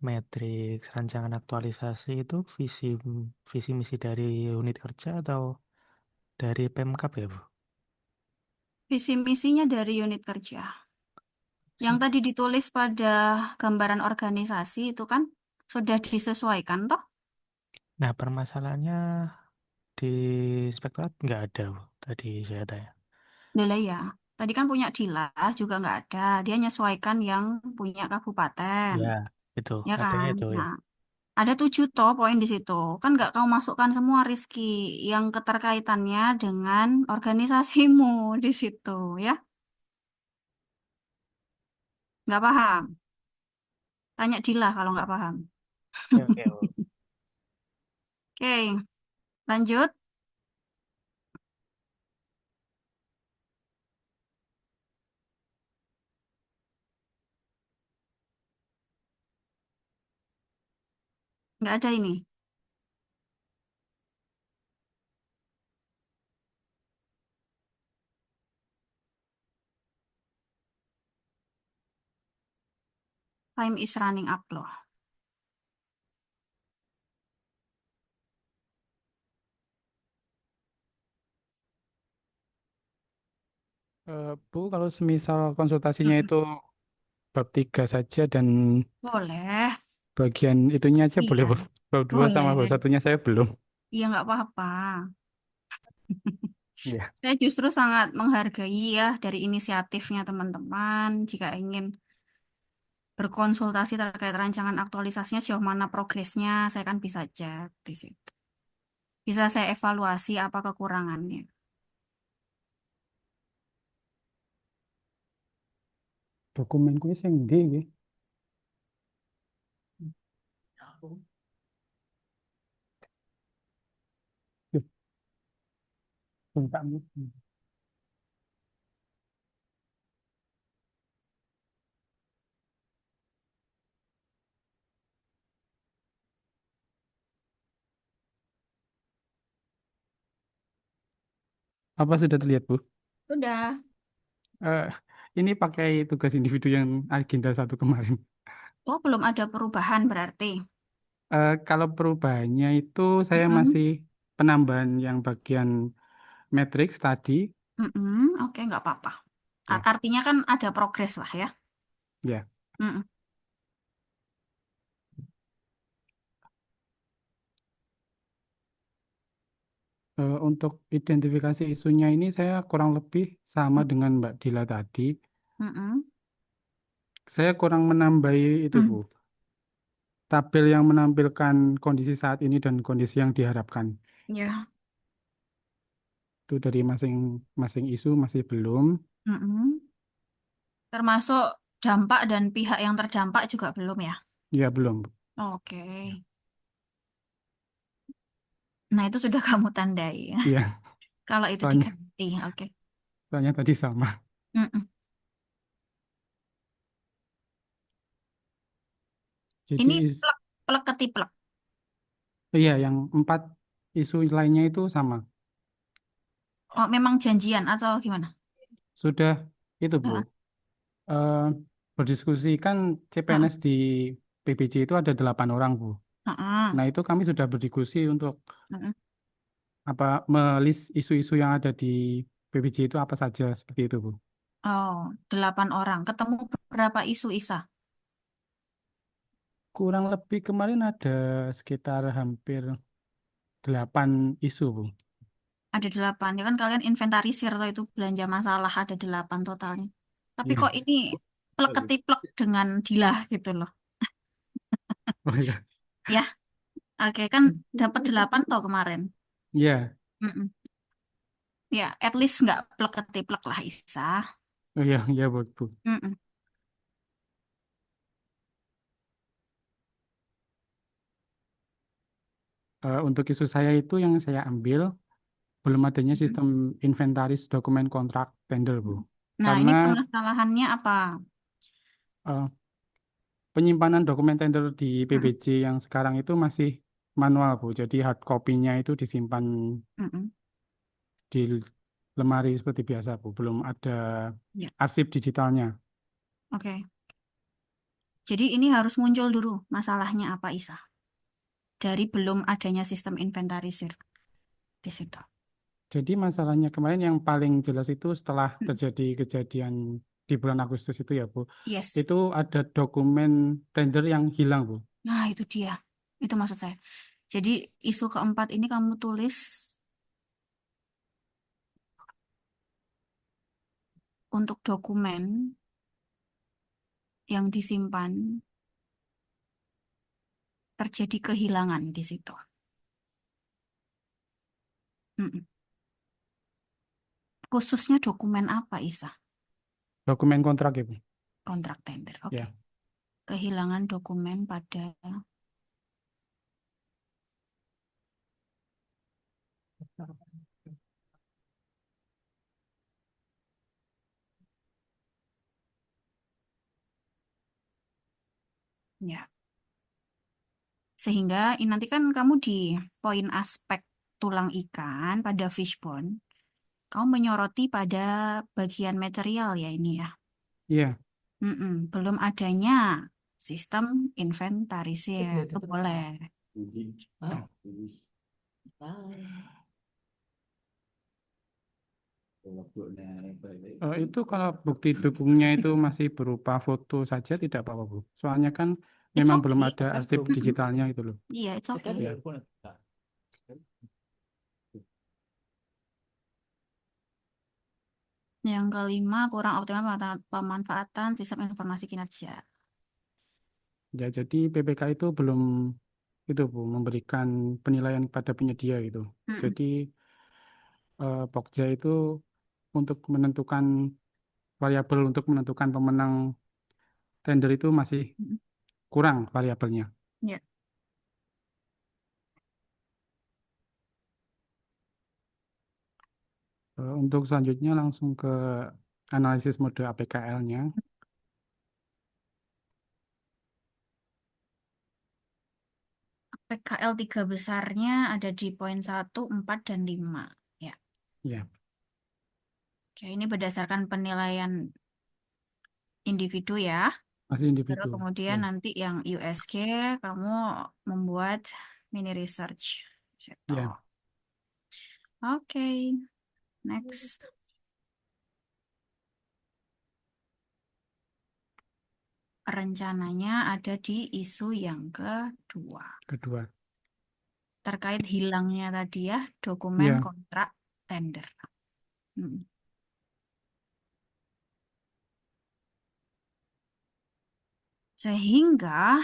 Matriks rancangan aktualisasi itu visi misi dari unit kerja atau dari Pemkap ya, Bu?
Visi misinya dari unit kerja. Yang
Si-
tadi ditulis pada gambaran organisasi itu kan sudah disesuaikan toh?
Nah, permasalahannya di Inspektorat nggak ada, Bu. Tadi saya tanya.
Nilai ya. Tadi kan punya Dila juga nggak ada. Dia menyesuaikan yang punya kabupaten.
Ya, itu.
Ya
Adanya
kan?
itu ya.
Nah, ada 7 toh poin di situ. Kan nggak kau masukkan semua Rizky yang keterkaitannya dengan organisasimu di situ ya. Nggak paham? Tanya Dila kalau nggak paham.
Oke, oke, Bu.
Oke, lanjut. Nggak ada ini. Time is running up loh.
Bu, kalau semisal konsultasinya
Mm-mm.
itu bab 3 saja dan
Boleh.
bagian itunya aja boleh,
Iya,
Bu. Bab 2 sama bab
boleh.
satunya saya belum.
Iya, nggak apa-apa.
Iya.
Saya justru sangat menghargai ya dari inisiatifnya teman-teman. Jika ingin berkonsultasi terkait rancangan aktualisasinya, sejauh mana progresnya, saya kan bisa cek di situ. Bisa saya evaluasi apa kekurangannya.
Dokumenku sing ndi nggih? Duh, bentar, Bu. Apa sudah terlihat, Bu?
Sudah.
Eh, ini pakai tugas individu yang agenda 1 kemarin.
Oh, belum ada perubahan berarti.
Kalau perubahannya itu saya
Mm-mm.
masih penambahan yang bagian matriks tadi.
Mm-mm. Oke, nggak apa-apa.
Ya,
Artinya kan ada progres lah ya.
ya.
Mm-mm.
Untuk identifikasi isunya ini saya kurang lebih sama dengan Mbak Dila tadi.
Mm-mm.
Saya kurang menambahi itu, Bu.
Mm.
Tabel yang menampilkan kondisi saat ini dan kondisi yang diharapkan.
Ya,
Itu dari masing-masing isu masih belum.
Mm-mm. Termasuk dampak dan pihak yang terdampak juga belum ya?
Ya belum, Bu.
Oke. Nah, itu sudah kamu tandai ya.
Iya,
Kalau itu
soalnya
diganti, oke.
soalnya tadi sama.
Mm-mm.
Jadi
Ini plek, plek ketiplek.
iya, yang 4 isu lainnya itu sama.
Oh, memang janjian atau gimana?
Sudah itu, Bu.
Heeh,
eh, Berdiskusi kan
heeh,
CPNS di PBJ itu ada 8 orang, Bu.
heeh,
Nah, itu kami sudah berdiskusi untuk
heeh.
apa melis isu-isu yang ada di PBJ itu apa saja seperti itu, Bu.
Oh, 8 orang. Ketemu berapa isu, Isa?
Kurang lebih kemarin ada sekitar hampir 8 isu, Bu.
Ada 8. Ya kan kalian inventarisir loh itu belanja masalah ada 8 totalnya. Tapi
Iya.
kok ini plek ketiplek dengan Dilah gitu loh.
Oh iya.
Ya, oke kan dapat 8 toh kemarin.
Iya.
Mm-mm. Ya, at least nggak plek ketiplek lah, Isa.
Oh iya, iya, Bu. Bu.
Mm-mm.
Untuk isu saya itu yang saya ambil belum adanya sistem inventaris dokumen kontrak tender, Bu.
Nah,
Karena
ini permasalahannya apa?
eh, penyimpanan dokumen tender di
Mm-mm.
PBJ yang sekarang itu masih manual, Bu. Jadi hard copy-nya itu disimpan
Mm-mm.
di lemari seperti biasa, Bu. Belum ada
Ya,
arsip digitalnya.
oke. Jadi ini harus muncul dulu masalahnya apa, Isa? Dari belum adanya sistem inventarisir di situ.
Jadi masalahnya kemarin yang paling jelas itu setelah
Mm.
terjadi kejadian di bulan Agustus itu ya, Bu.
Yes.
Itu ada dokumen tender yang hilang, Bu.
Nah, itu dia. Itu maksud saya. Jadi isu keempat ini kamu tulis untuk dokumen yang disimpan terjadi kehilangan di situ. Mm-mm. Khususnya dokumen apa, Isa?
Dokumen kontrak ya, Bu.
Kontrak tender. Oke.
Ya.
Kehilangan dokumen pada ya. Sehingga ini nanti kan kamu di poin aspek tulang ikan pada fishbone, kamu menyoroti pada bagian material ya ini ya.
Iya.
Mm-mm. Belum adanya sistem inventarisir itu boleh. Tuh.
Itu kalau bukti dukungnya itu masih berupa foto saja tidak apa-apa, Bu. Soalnya kan
It's
memang belum
okay.
ada arsip
Mm-mm.
digitalnya itu loh.
Iya, it's okay.
Ya.
Yang kelima, kurang optimal pemanfaatan sistem informasi kinerja.
Ya, jadi PPK itu belum itu, Bu, memberikan penilaian pada penyedia gitu.
Mm-mm.
Jadi Pokja itu untuk menentukan variabel untuk menentukan pemenang tender itu masih
Mm-mm.
kurang variabelnya.
Ya.
Untuk selanjutnya langsung ke analisis mode APKL-nya.
PKL tiga besarnya ada di poin 1, 4, dan 5. Ya.
Ya,
Oke, ini berdasarkan penilaian individu ya.
masih
Baru
individu.
kemudian
Ya,
nanti yang USG kamu membuat mini research. Situ.
ya.
Oke, next. Rencananya ada di isu yang kedua.
Kedua.
Terkait hilangnya tadi ya, dokumen
Ya,
kontrak tender. Hmm. Sehingga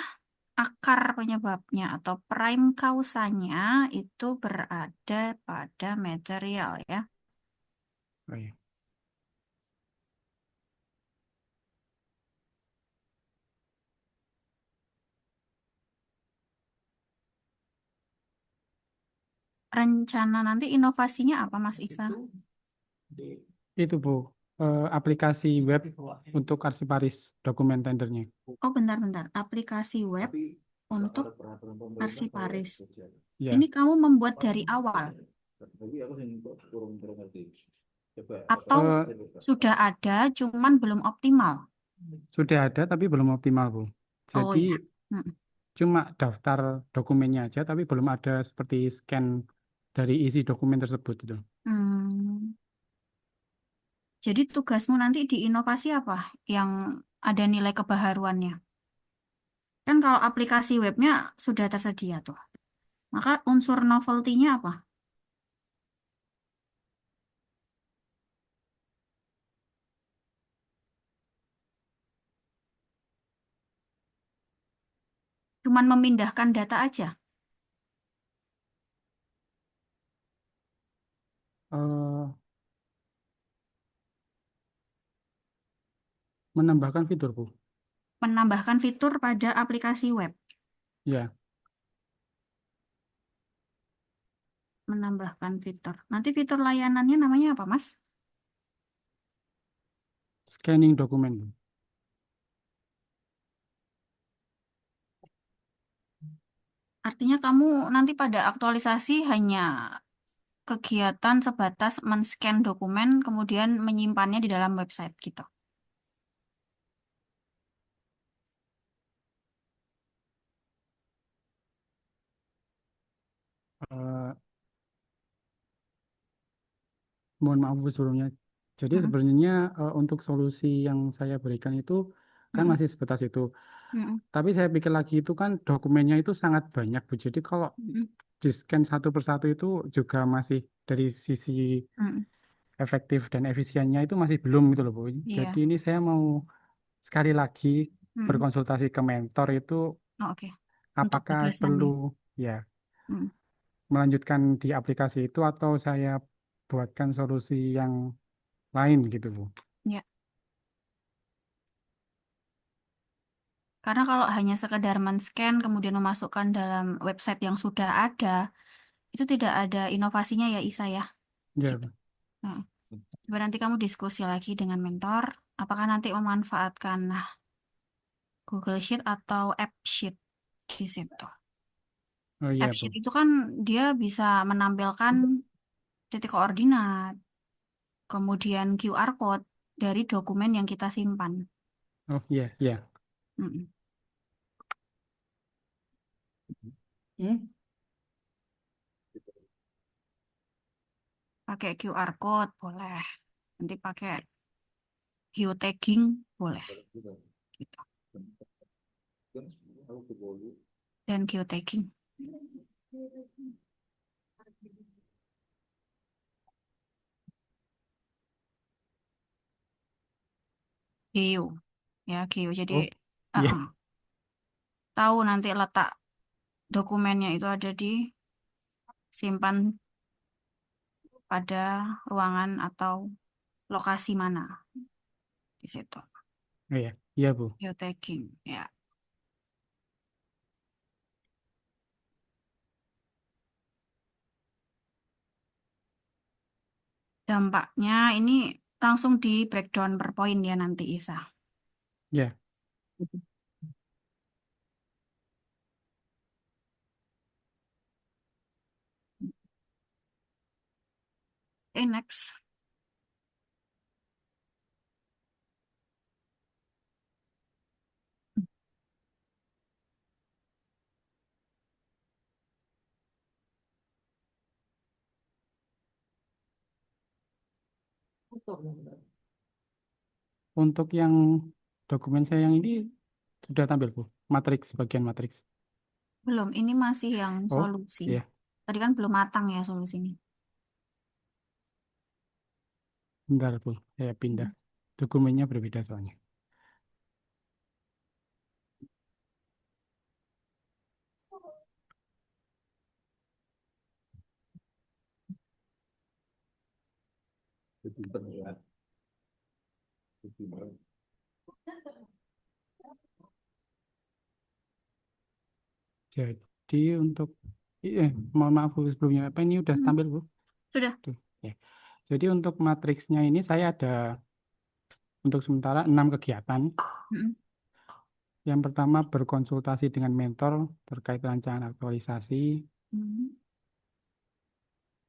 akar penyebabnya atau prime causanya itu berada pada material ya.
Oh, iya.
Rencana nanti inovasinya apa, Mas Isa?
Itu Bu, aplikasi web untuk arsiparis dokumen tendernya.
Oh, bentar-bentar. Aplikasi web untuk arsiparis.
Ya,
Ini kamu membuat dari awal atau
eh,
sudah ada cuman belum optimal?
sudah ada tapi belum optimal Bu.
Oh
Jadi
ya. Mm,
cuma daftar dokumennya aja tapi belum ada seperti scan dari isi dokumen tersebut itu.
Hmm. Jadi tugasmu nanti di inovasi apa yang ada nilai kebaharuannya? Kan kalau aplikasi webnya sudah tersedia tuh. Maka unsur novelty-nya apa? Cuman memindahkan data aja.
Eh, Menambahkan fitur Bu.
Menambahkan fitur pada aplikasi web.
Ya,
Menambahkan fitur. Nanti fitur layanannya namanya apa, Mas?
scanning dokumen Bu.
Artinya kamu nanti pada aktualisasi hanya kegiatan sebatas men-scan dokumen, kemudian menyimpannya di dalam website gitu.
Eh, Mohon maaf Bu sebelumnya. Jadi
Mm-mm,
sebenarnya untuk solusi yang saya berikan itu kan
mm-mm,
masih sebatas itu.
mm-mm,
Tapi saya pikir lagi itu kan dokumennya itu sangat banyak Bu. Jadi kalau
mm-mm,
di scan satu persatu itu juga masih dari sisi
mm-mm.
efektif dan efisiennya itu masih belum gitu loh Bu. Jadi
Iya.
ini saya mau sekali lagi
Mm-mm.
berkonsultasi ke mentor itu
Oh, oke. Untuk
apakah perlu
gagasannya.
ya
Mm,
melanjutkan di aplikasi itu atau saya buatkan solusi yang lain gitu Bu.
ya. Karena kalau hanya sekedar men-scan kemudian memasukkan dalam website yang sudah ada, itu tidak ada inovasinya ya Isa ya,
Ya,
gitu.
Bu.
Nah, coba nanti kamu diskusi lagi dengan mentor, apakah nanti memanfaatkan Google Sheet atau App Sheet di situ.
Oh
App
iya
Sheet
Bu.
itu kan dia bisa menampilkan titik koordinat, kemudian QR code dari dokumen yang kita simpan.
Oh iya, iya.
Mm-mm.
Hmm?
Pakai QR code boleh, nanti pakai geotagging boleh, gitu. Dan geotagging. Geo, ya geo. Jadi
Oh iya,
uh-uh, tahu nanti letak dokumennya itu ada di simpan pada ruangan atau lokasi mana di situ.
oh iya, iya Bu.
Geotagging, ya. Dampaknya ini langsung di breakdown per poin ya nanti Isa.
Ya,
Oke, next.
untuk yang dokumen saya yang ini sudah tampil Bu. Matriks, bagian matriks.
Belum, ini masih yang
Oh
solusi.
iya,
Tadi kan belum matang ya solusinya.
bentar Bu. Saya pindah. Dokumennya berbeda soalnya. Jadi untuk mohon maaf Bu, sebelumnya apa ini udah
Hmm,
tampil Bu?
Sudah.
Tuh, ya. Jadi untuk matriksnya ini saya ada untuk sementara 6 kegiatan.
Mm-mm.
Yang pertama berkonsultasi dengan mentor terkait rancangan aktualisasi.
Hmm.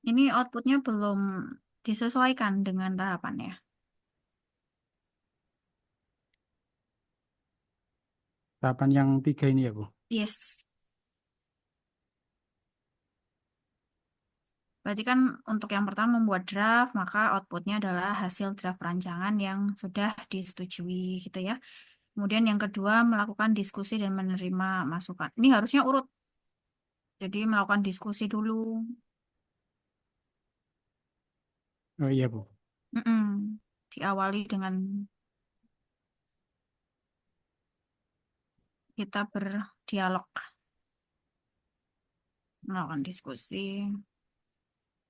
Ini outputnya belum disesuaikan dengan tahapannya.
Tahapan yang 3 ini ya Bu.
Yes. Berarti kan untuk yang pertama membuat draft, maka outputnya adalah hasil draft rancangan yang sudah disetujui gitu ya. Kemudian yang kedua melakukan diskusi dan menerima masukan. Ini harusnya urut. Jadi melakukan diskusi dulu.
Oh iya Bu.
Mm-mm. Diawali dengan kita berdialog, melakukan diskusi.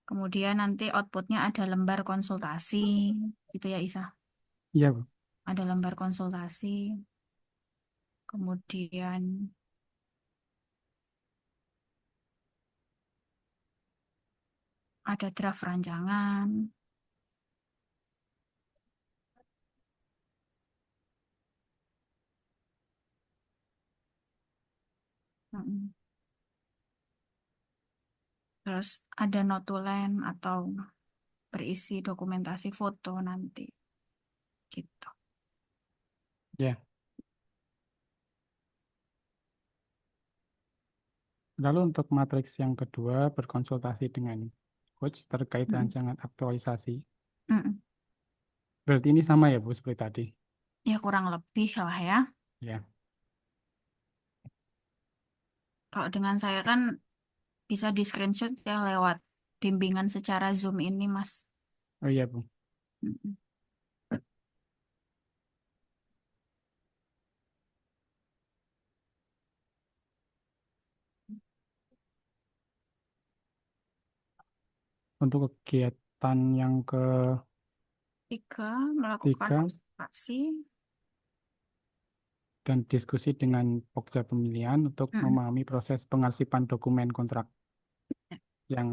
Kemudian nanti outputnya ada lembar konsultasi, gitu ya Isa.
Iya Bu.
Ada lembar konsultasi, kemudian ada draft rancangan. Mm-mm. Terus ada notulen atau berisi dokumentasi foto nanti, gitu.
Ya. Lalu untuk matriks yang kedua berkonsultasi dengan coach terkait
Mm-mm.
rancangan aktualisasi.
Mm-mm.
Berarti ini sama ya Bu seperti tadi.
Ya kurang lebih lah ya.
Ya.
Kalau dengan saya kan bisa di screenshot ya lewat bimbingan secara Zoom ini, Mas.
Oh iya Bu.
Mm-mm.
Untuk kegiatan yang
Tiga, melakukan
ketiga
observasi.
dan diskusi dengan pokja pemilihan untuk
Mm-mm.
memahami proses pengarsipan dokumen kontrak
Ya.
yang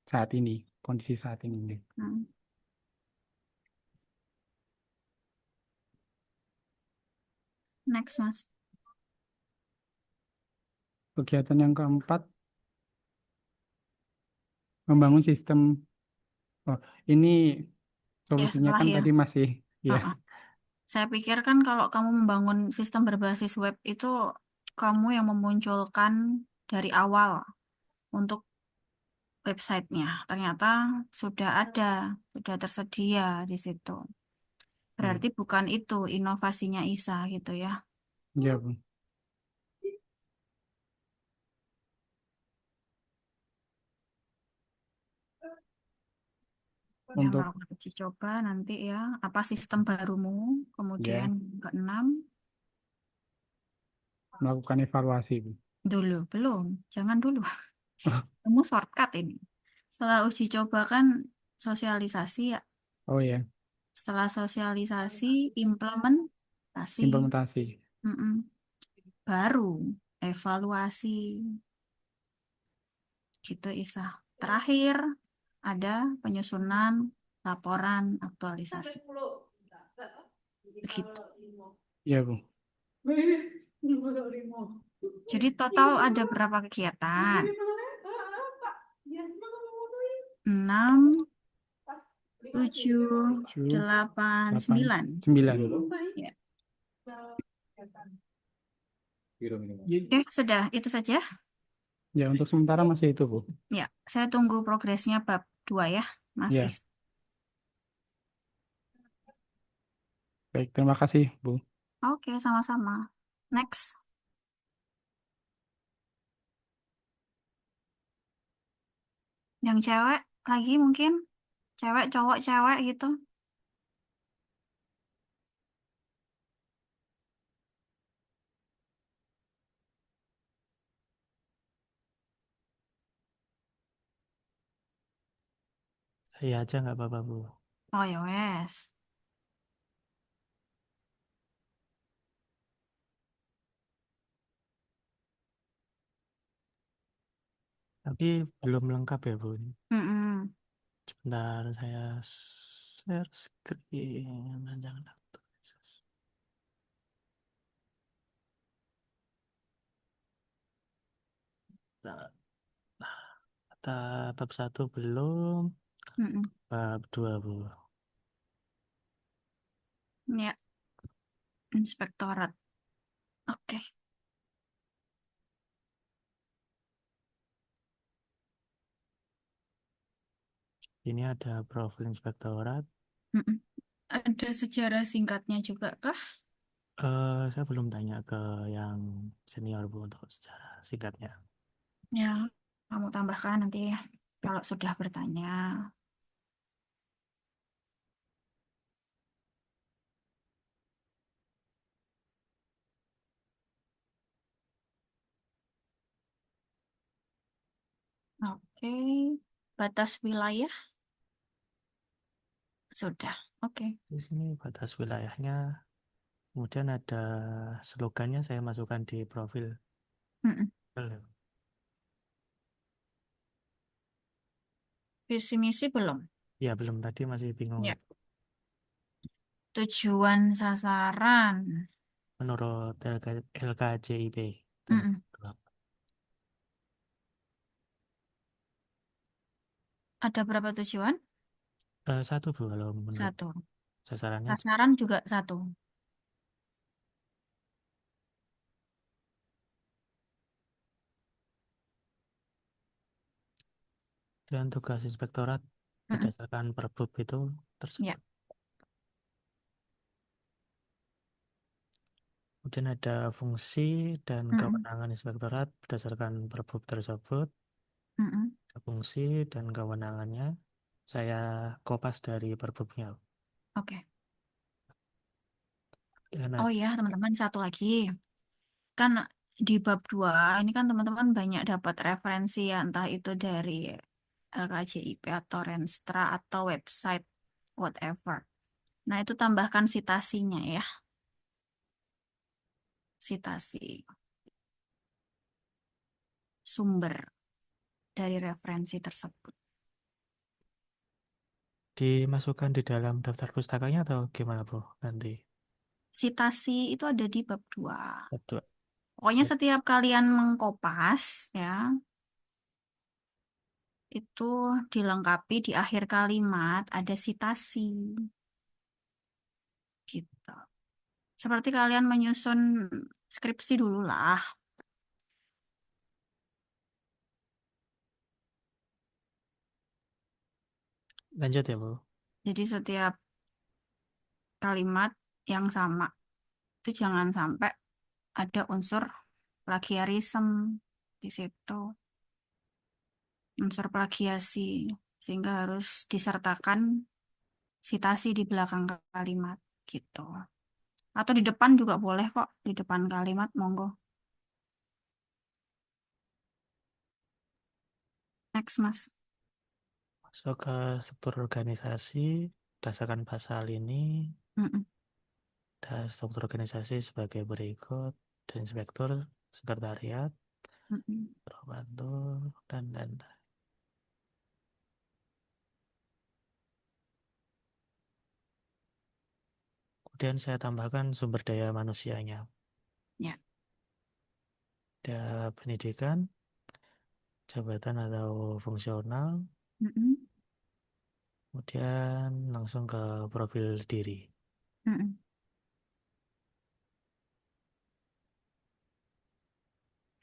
saat ini, kondisi saat ini.
Mm. Next, Mas.
Kegiatan yang keempat, membangun sistem. Oh, ini
Ya,
solusinya
setelah
kan
ya.
tadi masih, ya,
Heeh. Saya pikir kan kalau kamu membangun sistem berbasis web itu kamu yang memunculkan dari awal untuk websitenya. Ternyata sudah ada, sudah tersedia di situ.
ya,
Berarti bukan itu inovasinya Isa gitu ya.
ya, Bu.
Yang
Untuk,
melakukan uji coba nanti ya, apa sistem barumu. Kemudian
ya,
keenam,
melakukan evaluasi, Bu.
dulu, belum, jangan dulu. Kamu shortcut ini. Setelah uji coba kan sosialisasi ya.
Oh ya,
Setelah sosialisasi, implementasi.
implementasi.
Mm-mm. Baru evaluasi gitu Isa. Terakhir ada penyusunan laporan aktualisasi. Begitu.
Ya, Bu.
Jadi total ada berapa kegiatan? 6, 7,
7,
8,
8,
9.
9.
Ya.
Y-
Oke, sudah. Itu saja.
Ya, untuk sementara masih itu, Bu.
Ya, saya tunggu progresnya bab 2 ya, Mas
Ya,
Is.
baik, terima kasih, Bu.
Oke, sama-sama. Next. Yang cewek lagi mungkin. Cewek, cowok, cewek gitu.
Saya aja nggak apa-apa, Bu.
Oh ya wes.
Tapi belum lengkap ya, Bu.
Mm-mm.
Sebentar, saya share screen. Jangan aktualisasi. Nah, bab satu belum,
Mm-mm.
bab dua, Bu.
Ya, inspektorat. Oke.
Ini ada profil inspektorat.
Mm-mm. Ada sejarah singkatnya juga kah?
Saya belum tanya ke yang senior, Bu, untuk secara singkatnya.
Ya, kamu tambahkan nanti kalau sudah bertanya. Oke. Batas wilayah sudah. Oke.
Di sini batas wilayahnya. Kemudian ada slogannya saya masukkan di profil.
Mm-mm. Visi misi belum.
Ya, belum tadi masih bingung.
Ya. Tujuan sasaran.
Menurut LKJIP.
Mm-mm. Ada berapa tujuan?
Satu, Bu, kalau menurut
Satu.
sasarannya.
Sasaran juga satu.
Dan tugas inspektorat
Mm-mm.
berdasarkan Perbub itu
Ya.
tersebut. Kemudian ada fungsi dan
Mm-mm.
kewenangan inspektorat berdasarkan Perbub tersebut.
Mm-mm.
Ada fungsi dan kewenangannya. Saya kopas dari Perbubnya.
Oke.
Dan
Oh ya, teman-teman, satu lagi. Kan di bab 2 ini kan teman-teman banyak dapat referensi ya, entah itu dari LKJIP atau Renstra atau website, whatever. Nah, itu tambahkan citasinya ya, citasi sumber dari referensi tersebut.
dimasukkan di dalam daftar pustakanya atau gimana, Bu? Nanti.
Citasi itu ada di bab 2.
Satu.
Pokoknya setiap kalian mengkopas ya, itu dilengkapi di akhir kalimat ada citasi gitu. Seperti kalian menyusun skripsi dulu lah.
Lanjut ya, Bu.
Jadi setiap kalimat yang sama itu jangan sampai ada unsur plagiarisme di situ, unsur plagiasi, sehingga harus disertakan citasi di belakang kalimat gitu. Atau di depan juga boleh kok, di depan kalimat monggo. Next, Mas.
Masuk ke struktur organisasi berdasarkan pasal ini.
Mm-mm.
Ada struktur organisasi sebagai berikut. Dan inspektur, sekretariat,
Mm-mm.
pembantu, dan. Kemudian saya tambahkan sumber daya manusianya.
Ya.
Ada pendidikan, jabatan atau fungsional,
Mm-mm.
kemudian langsung ke profil diri.
Mm-mm.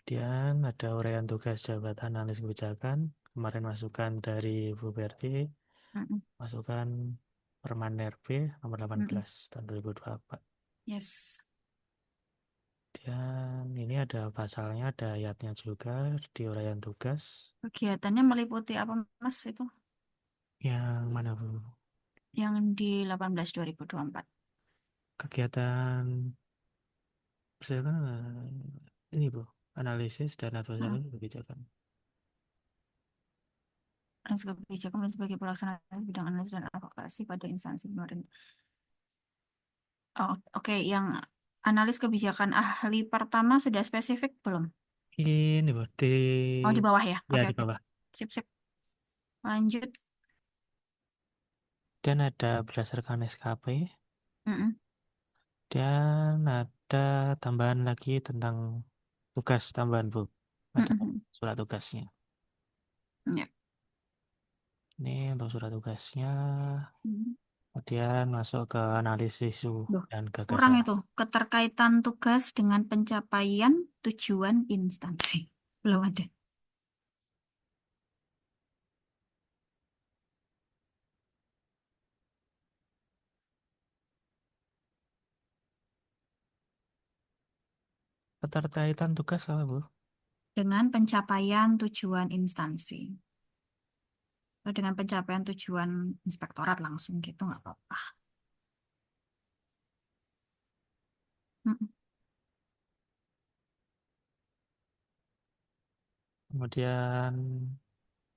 Kemudian ada uraian tugas jabatan analis kebijakan. Kemarin masukan dari Bu Berti,
Mm-mm.
masukan Permen RB nomor
Mm-mm.
18 tahun 2024.
Yes.
Dan ini ada pasalnya, ada ayatnya juga di uraian tugas.
Kegiatannya meliputi apa, Mas, itu?
Yang mana, Bu?
Yang di 18/2024.
Kegiatan misalkan ini, Bu, analisis dan
Mm.
advokasi kebijakan.
Analis kebijakan sebagai pelaksana bidang analisis dan advokasi pada instansi pemerintah. Oh, oke. Yang analis kebijakan ahli pertama sudah spesifik belum?
Ini berarti
Oh, di bawah ya.
ya
Oke,
di
oke.
bawah.
Sip, sip. Lanjut.
Dan ada berdasarkan SKP.
Mm-mm.
Dan ada tambahan lagi tentang tugas tambahan, Bu. Ada
Mm-mm.
surat tugasnya.
Ya.
Ini untuk surat tugasnya.
Mm.
Kemudian masuk ke analisis isu
Loh,
dan
kurang
gagasan.
itu. Keterkaitan tugas dengan pencapaian tujuan instansi. Belum ada.
Keterkaitan tugas apa, Bu?
Dengan pencapaian tujuan instansi. Atau dengan pencapaian tujuan inspektorat langsung gitu nggak apa-apa. Mm-mm.
Kemudian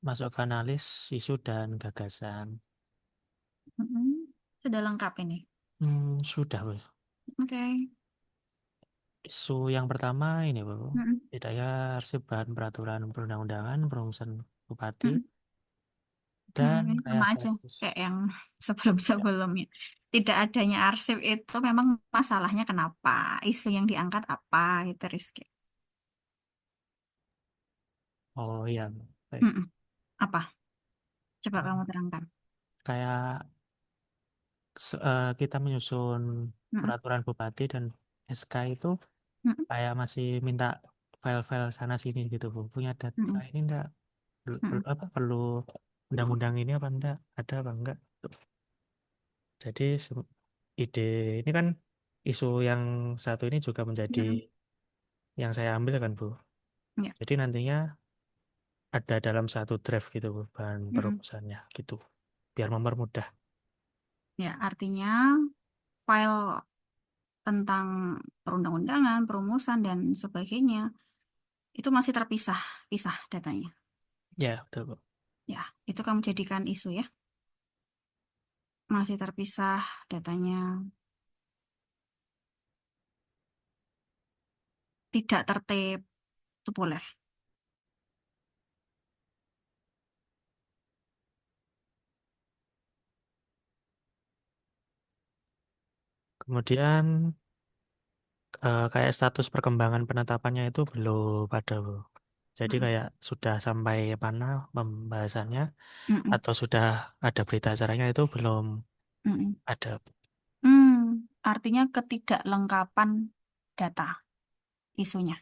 masuk ke analis isu dan gagasan.
Mm-mm. Sudah lengkap ini.
Sudah, Bu.
Oke.
Isu yang pertama ini, Bu.
Mm-mm.
Tidak ya arsip bahan peraturan perundang-undangan, perumusan bupati,
Mm-mm.
dan
Ini sama aja
realisasi.
kayak yang
Ya.
sebelum-sebelumnya. Tidak adanya arsip itu memang masalahnya kenapa? Isu yang diangkat apa? Itu Rizky.
Oh iya, baik.
Mm-mm. Apa? Coba
Eh,
kamu terangkan.
Kayak kita menyusun
Mm-mm.
peraturan bupati dan SK itu
Mm-mm.
kayak masih minta file-file sana sini gitu, Bu. Punya data
Mm-mm.
ini enggak?
Mm-mm.
Apa perlu undang-undang ini apa enggak? Ada apa enggak? Tuh. Jadi ide ini kan isu yang satu ini juga menjadi
Mm-mm.
yang saya ambil kan, Bu.
Ya.
Jadi nantinya ada dalam satu draft gitu, Bu, bahan
Mm-mm.
perumusannya gitu. Biar mempermudah.
Ya, artinya file tentang perundang-undangan, perumusan, dan sebagainya, itu masih terpisah, pisah datanya.
Ya, betul, Bu.
Ya, itu kamu jadikan isu ya. Masih terpisah datanya, tidak tertib, itu boleh.
Kemudian kayak status perkembangan penetapannya itu belum ada, Bu. Jadi
Mm-mm.
kayak sudah sampai mana pembahasannya
Mm-mm.
atau sudah ada berita acaranya itu belum
Mm-mm.
ada.
Artinya ketidaklengkapan data isunya.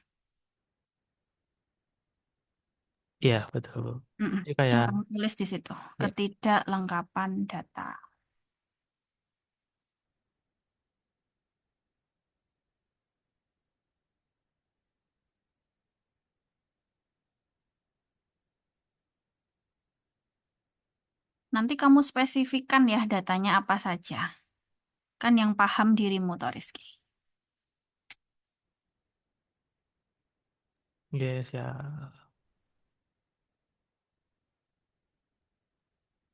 Iya, betul, Bu.
Mm-mm.
Jadi
Yang
kayak
kamu tulis di situ,
ya,
ketidaklengkapan data. Nanti kamu spesifikkan ya datanya apa saja. Kan yang paham dirimu, toh Rizky.
yes ya.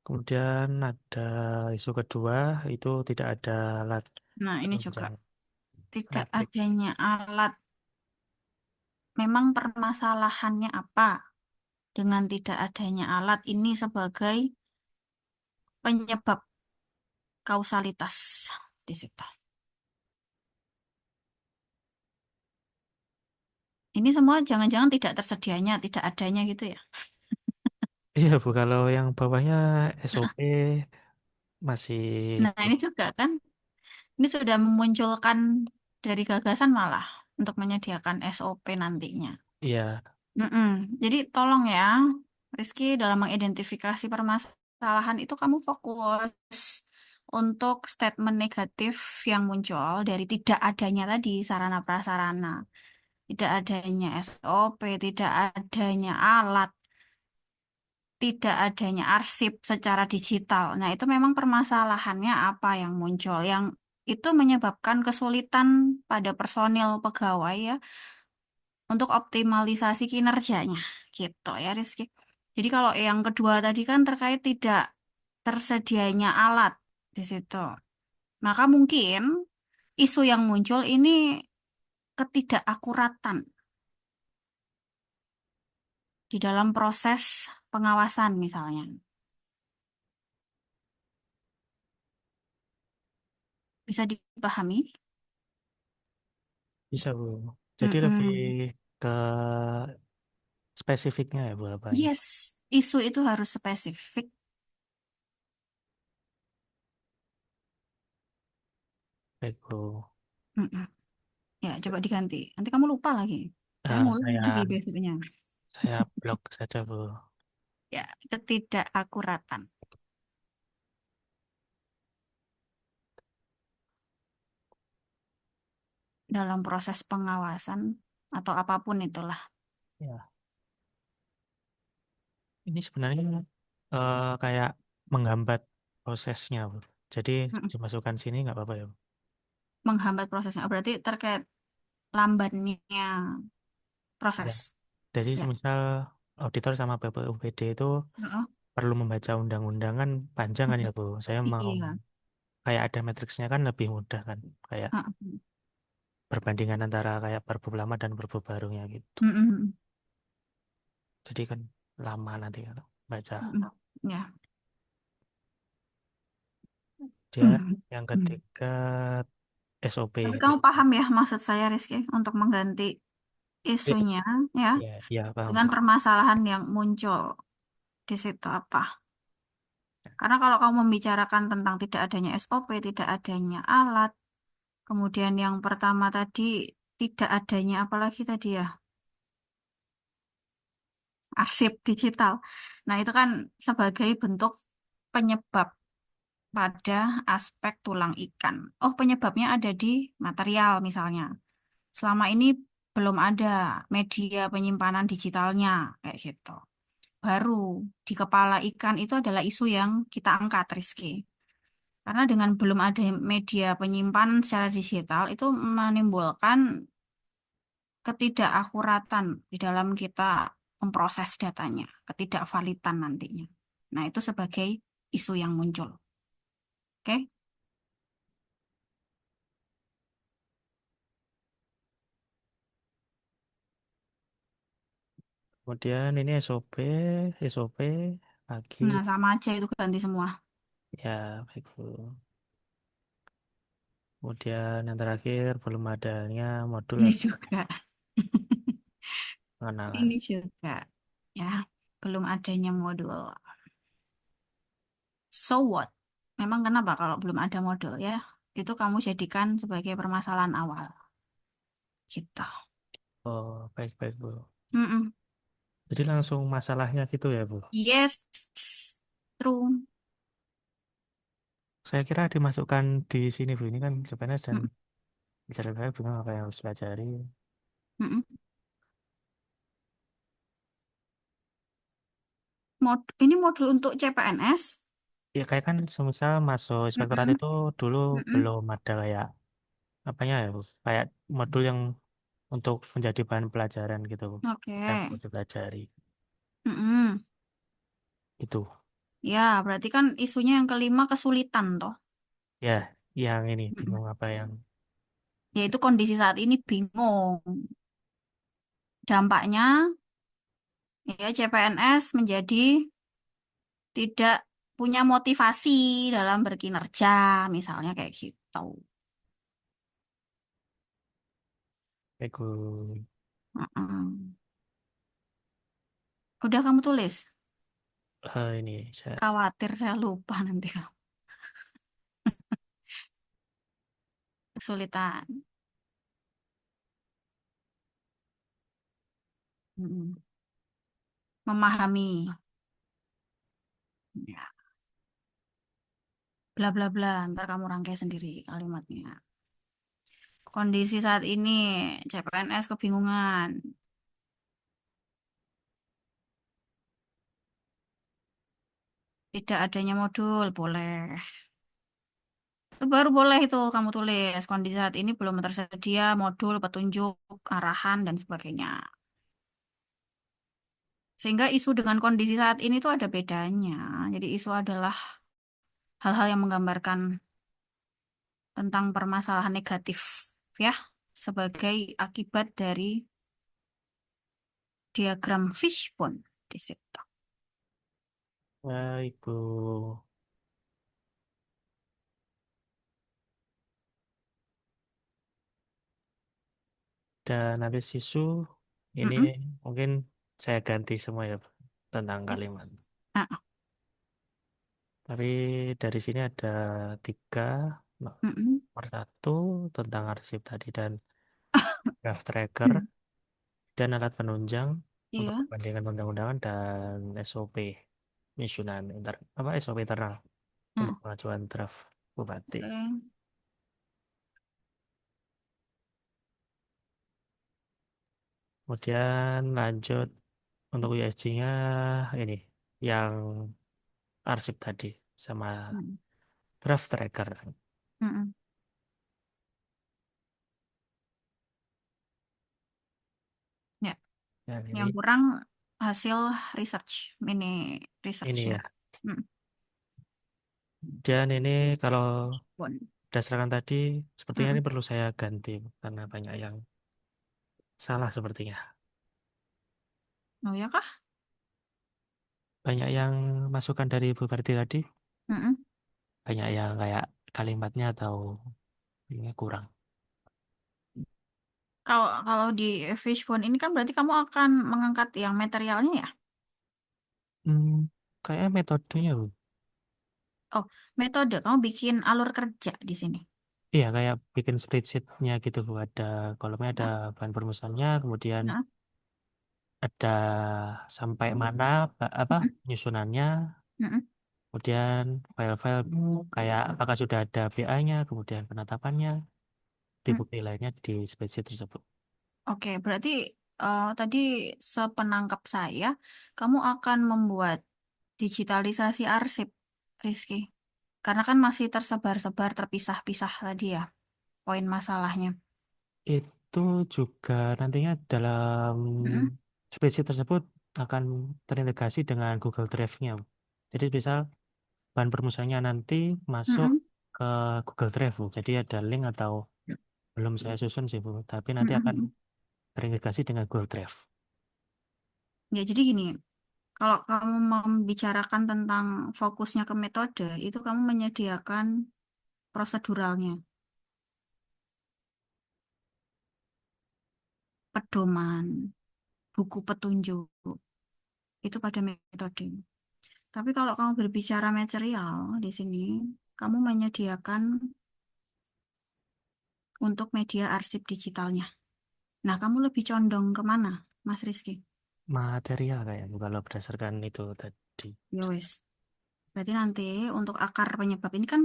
Kemudian ada isu kedua itu tidak ada alat
Nah, ini juga
penunjang
tidak
matriks.
adanya alat. Memang permasalahannya apa dengan tidak adanya alat ini sebagai penyebab kausalitas di situ. Ini semua jangan-jangan tidak tersedianya, tidak adanya gitu ya.
Iya, Bu, kalau yang bawahnya SOP masih
Nah, ini juga kan, ini sudah memunculkan dari gagasan malah untuk menyediakan SOP nantinya.
iya,
Mm-mm. Jadi tolong ya, Rizky dalam mengidentifikasi permasalahan itu kamu fokus untuk statement negatif yang muncul dari tidak adanya tadi sarana prasarana, tidak adanya SOP, tidak adanya alat, tidak adanya arsip secara digital. Nah, itu memang permasalahannya apa yang muncul, yang itu menyebabkan kesulitan pada personil pegawai ya untuk optimalisasi kinerjanya, gitu ya Rizky. Jadi kalau yang kedua tadi kan terkait tidak tersedianya alat di situ. Maka mungkin isu yang muncul ini ketidakakuratan di dalam proses pengawasan misalnya. Bisa dipahami?
Bisa, Bu. Jadi lebih
Mm-mm.
ke spesifiknya ya, Bu, apanya?
Yes, isu itu harus spesifik.
Baik, Bu.
Mm-mm. Ya, coba diganti. Nanti kamu lupa lagi. Saya
Eh,
ngulang
saya
lagi besoknya.
saya blok saja, Bu.
Ya, ketidakakuratan dalam proses pengawasan atau apapun itulah.
Ya, ini sebenarnya kayak menghambat prosesnya, Bu. Jadi
Mm-mm.
dimasukkan sini nggak apa-apa ya, Bu?
Menghambat prosesnya. Berarti terkait lambannya
Ya.
proses.
Jadi
Ya.
misal auditor sama BPUPD itu
Heeh.
perlu membaca undang-undangan panjang kan ya,
Mm-mm.
Bu. Saya mau
Iya.
kayak ada matriksnya kan lebih mudah kan. Kayak
Heeh.
perbandingan antara kayak perbu lama dan perbu barunya gitu.
Mm-mm.
Jadi kan lama nanti kalau baca.
Mm-mm. Ya.
Dia yang ketiga SOP.
Tapi kamu paham ya maksud saya Rizky untuk mengganti
Ya,
isunya ya
ya paham,
dengan
Bu.
permasalahan yang muncul di situ apa? Karena kalau kamu membicarakan tentang tidak adanya SOP, tidak adanya alat, kemudian yang pertama tadi tidak adanya apalagi tadi ya, arsip digital. Nah, itu kan sebagai bentuk penyebab pada aspek tulang ikan. Oh, penyebabnya ada di material misalnya. Selama ini belum ada media penyimpanan digitalnya kayak gitu. Baru di kepala ikan itu adalah isu yang kita angkat, Rizky. Karena dengan belum ada media penyimpanan secara digital itu menimbulkan ketidakakuratan di dalam kita memproses datanya, ketidakvalidan nantinya. Nah, itu sebagai isu yang muncul. Oke?
Kemudian ini SOP lagi.
Nah, sama aja itu ganti semua.
Ya, baik, Bu. Kemudian yang terakhir belum adanya modul
Ini
atau
juga.
pengenalan.
Ini juga. Ya, belum adanya modul. So what? Memang kenapa kalau belum ada modul ya? Itu kamu jadikan sebagai permasalahan awal. Gitu.
Oh, baik-baik, Bu.
Mm-mm.
Jadi langsung masalahnya gitu ya, Bu.
Yes, true.
Saya kira dimasukkan di sini, Bu. Ini kan CPNS dan
Mm-mm.
bicara saya bingung apa yang harus pelajari.
Mm-mm. Ini modul untuk CPNS.
Ya, kayak kan semisal masuk inspektorat
Mm-mm.
itu dulu
Mm-mm.
belum ada kayak apanya ya, Bu. Kayak modul yang untuk menjadi bahan pelajaran gitu, Bu.
Oke.
Yang perlu dipelajari.
Mm-mm.
Itu.
Ya, berarti kan isunya yang kelima kesulitan toh.
Ya, yang ini
Mm-mm.
bingung apa yang
Yaitu kondisi saat ini bingung. Dampaknya ya CPNS menjadi tidak punya motivasi dalam berkinerja, misalnya kayak gitu.
Ego.
Mm-mm. Udah kamu tulis?
Ini saya
Khawatir saya lupa nanti. Kesulitan. Mm-mm. Memahami. Ya, bla bla bla. Ntar kamu rangkai sendiri kalimatnya. Kondisi saat ini CPNS kebingungan. Tidak adanya modul, boleh. Itu baru boleh itu kamu tulis. Kondisi saat ini belum tersedia modul, petunjuk, arahan, dan sebagainya. Sehingga isu dengan kondisi saat ini tuh ada bedanya. Jadi isu adalah hal-hal yang menggambarkan tentang permasalahan negatif ya sebagai akibat dari diagram fishbone di situ.
Baik, Bu. Dan habis isu ini
Mm-mm.
mungkin saya ganti semua ya, Bu, tentang
Ya.
kalimat.
Ah,
Tapi dari sini ada 3.
mm-mm.
Nomor 1 tentang arsip tadi dan draft tracker
Hmm.
dan alat penunjang untuk
Iya.
perbandingan undang-undangan dan SOP penyusunan SOP internal untuk
Nah,
pengajuan draft bupati.
oke.
Kemudian lanjut untuk USG-nya ini yang arsip tadi sama
Mm.
draft tracker.
Mm-mm. Ya,
Dan
yang kurang hasil research, mini
ini
researchnya.
ya.
Mm.
Dan ini kalau
Fishbone.
berdasarkan tadi sepertinya ini
Mm-mm.
perlu saya ganti karena banyak yang salah sepertinya.
Oh ya kah?
Banyak yang masukan dari Bu Ferdi tadi,
Mm-mm.
banyak yang kayak kalimatnya atau ini kurang.
Kalau kalau di fishbone ini kan berarti kamu akan mengangkat yang materialnya ya?
Hmm, Kayak metodenya, Bu.
Oh, metode. Kamu bikin alur kerja di sini.
Iya, kayak bikin spreadsheet-nya gitu, Bu. Ada kolomnya, ada
Nah,
bahan permusaannya, kemudian
nah.
ada sampai mana
Mm-mm.
penyusunannya,
Mm-mm.
kemudian file-file kayak apakah sudah ada BA-nya, kemudian penetapannya, di
Mm.
bukti lainnya di spreadsheet tersebut.
Oke, berarti tadi sepenangkap saya, kamu akan membuat digitalisasi arsip, Rizky. Karena kan masih tersebar-sebar, terpisah-pisah tadi ya, poin masalahnya.
Itu juga nantinya dalam
Mm-mm.
spreadsheet tersebut akan terintegrasi dengan Google Drive-nya. Jadi misal bahan permusaannya nanti masuk
Mm-mm.
ke Google Drive, Bu. Jadi ada link atau belum saya susun sih, Bu. Tapi nanti akan
Mm-mm.
terintegrasi dengan Google Drive.
Ya, jadi gini, kalau kamu membicarakan tentang fokusnya ke metode, itu kamu menyediakan proseduralnya, pedoman, buku petunjuk, itu pada metode. Tapi kalau kamu berbicara material di sini, kamu menyediakan untuk media arsip digitalnya. Nah, kamu lebih condong kemana, Mas Rizky?
Material kayak Bu, kalau berdasarkan itu tadi.
Ya wes. Berarti nanti untuk akar penyebab ini kan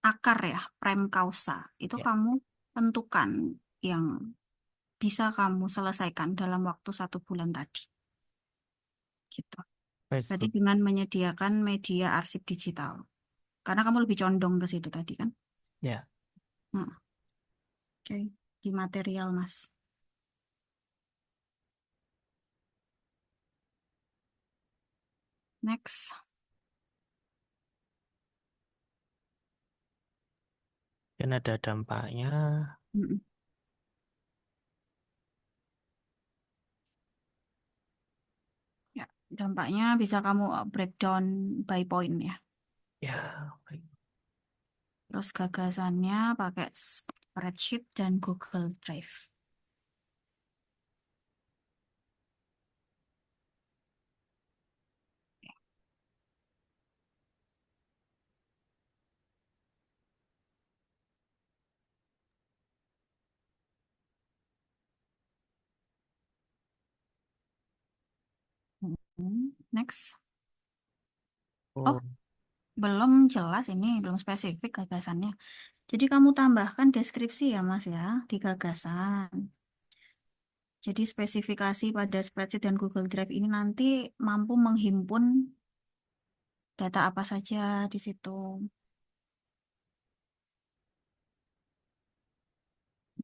akar ya, prime causa. Itu
Ya,
kamu tentukan yang bisa kamu selesaikan dalam waktu 1 bulan tadi. Gitu.
baik,
Berarti
Bu.
dengan menyediakan media arsip digital. Karena kamu lebih condong ke situ tadi kan.
Ya,
Nah, oke. Di material, Mas. Next.
dan ada dampaknya.
Mm-mm. Ya, dampaknya bisa kamu breakdown by point ya.
Ya, baik.
Terus gagasannya pakai spreadsheet dan Google Drive. Next. Oh,
Oh,
belum jelas ini, belum spesifik gagasannya. Jadi kamu tambahkan deskripsi ya Mas ya di gagasan. Jadi spesifikasi pada spreadsheet dan Google Drive ini nanti mampu menghimpun data apa saja di situ.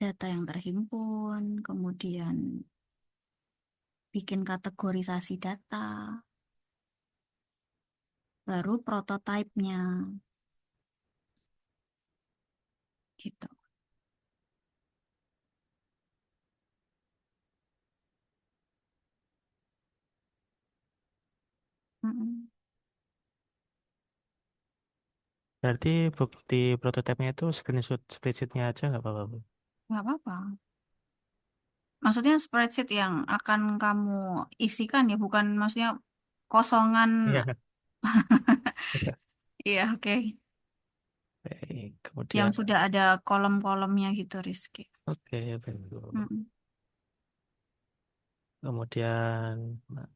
Data yang terhimpun, kemudian bikin kategorisasi data, baru prototipenya gitu. Mm-mm.
Berarti bukti prototipenya itu screenshot spreadsheet-nya aja nggak apa-apa, Bu?
Nggak apa-apa. Maksudnya spreadsheet yang akan kamu isikan ya, bukan maksudnya kosongan.
Iya.
Iya, oke.
Baik.
Yang
Kemudian,
sudah ada kolom-kolomnya gitu, Rizky.
oke, baik, Bu.
Mm-mm.
Kemudian, nah,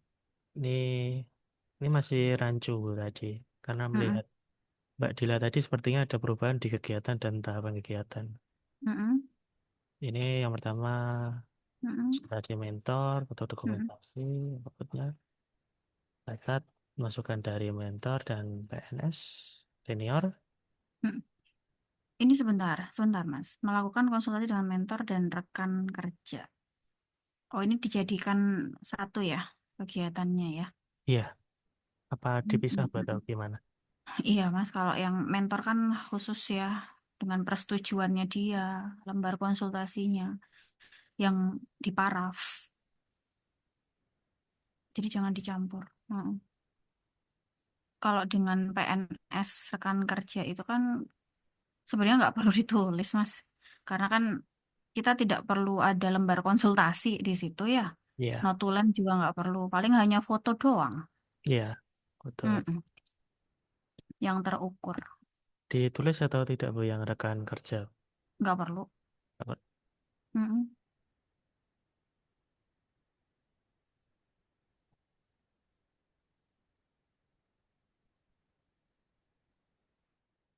ini masih rancu, Bu, tadi. Karena
Mm-mm.
melihat Mbak Dila tadi sepertinya ada perubahan di kegiatan dan tahapan kegiatan.
Mm-mm.
Ini yang pertama,
Mm-mm.
sebagai mentor, foto
Mm-mm.
dokumentasi, berikutnya catat, masukan dari mentor dan PNS senior.
Mm-mm. Ini sebentar, sebentar, Mas. Melakukan konsultasi dengan mentor dan rekan kerja. Oh, ini dijadikan satu ya kegiatannya ya.
Iya, apa dipisah buat tahu
Mm-mm.
gimana?
Iya, Mas. Kalau yang mentor kan khusus ya dengan persetujuannya dia, lembar konsultasinya yang diparaf. Jadi jangan dicampur. Mm. Kalau dengan PNS rekan kerja itu kan sebenarnya nggak perlu ditulis, Mas. Karena kan kita tidak perlu ada lembar konsultasi di situ ya.
Iya,
Notulen juga nggak perlu. Paling hanya foto doang.
iya, betul.
Mm-mm. Yang terukur.
Ditulis atau tidak, Bu, yang rekan kerja?
Nggak perlu.
Apa-
Mm-mm.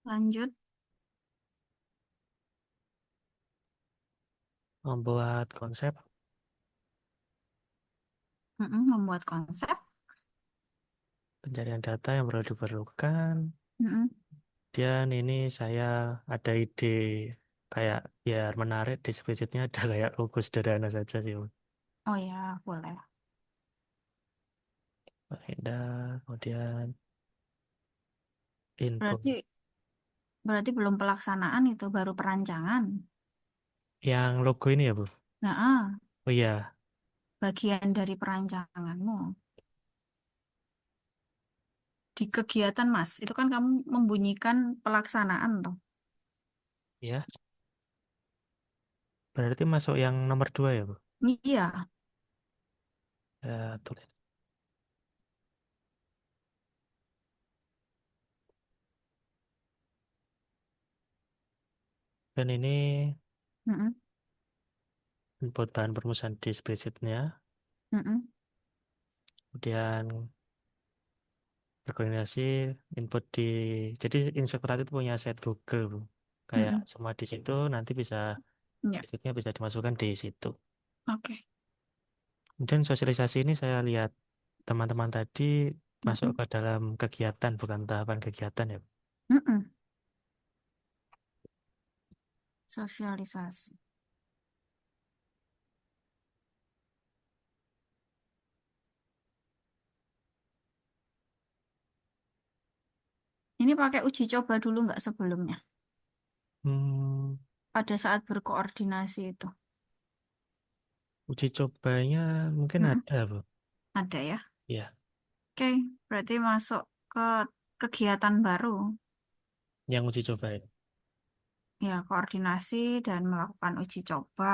Lanjut.
Membuat konsep,
Mm-mm. Membuat konsep.
pencarian data yang perlu diperlukan.
Mm-mm.
Dan ini saya ada ide kayak biar menarik di spreadsheet-nya ada kayak logo sederhana saja sih, Bu.
Oh ya, boleh.
Indah, kemudian input.
Berarti berarti belum pelaksanaan itu, baru perancangan.
Yang logo ini ya, Bu?
Nah,
Oh iya,
bagian dari perancanganmu. Di kegiatan, Mas, itu kan kamu membunyikan pelaksanaan toh.
ya. Berarti masuk yang nomor 2 ya, Bu?
Iya.
Ya, tulis. Dan ini
Mm-mm.
input bahan perumusan di spreadsheet-nya.
Mm-mm.
Kemudian berkoordinasi input di, jadi inspektorat itu punya set Google, Bu. Kayak
Mm-mm.
semua di situ nanti bisa
Ya,
spreadsheet-nya bisa dimasukkan di situ.
oke.
Kemudian sosialisasi ini saya lihat teman-teman tadi masuk
Mm-mm.
ke dalam kegiatan, bukan tahapan kegiatan ya.
Mm-mm. Sosialisasi. Ini pakai uji coba dulu nggak sebelumnya?
Hmm,
Pada saat berkoordinasi itu.
uji cobanya mungkin
Mm-mm.
ada, Bu.
Ada ya.
Ya,
Oke, berarti masuk ke kegiatan baru.
yang uji coba itu.
Ya, koordinasi dan melakukan uji coba.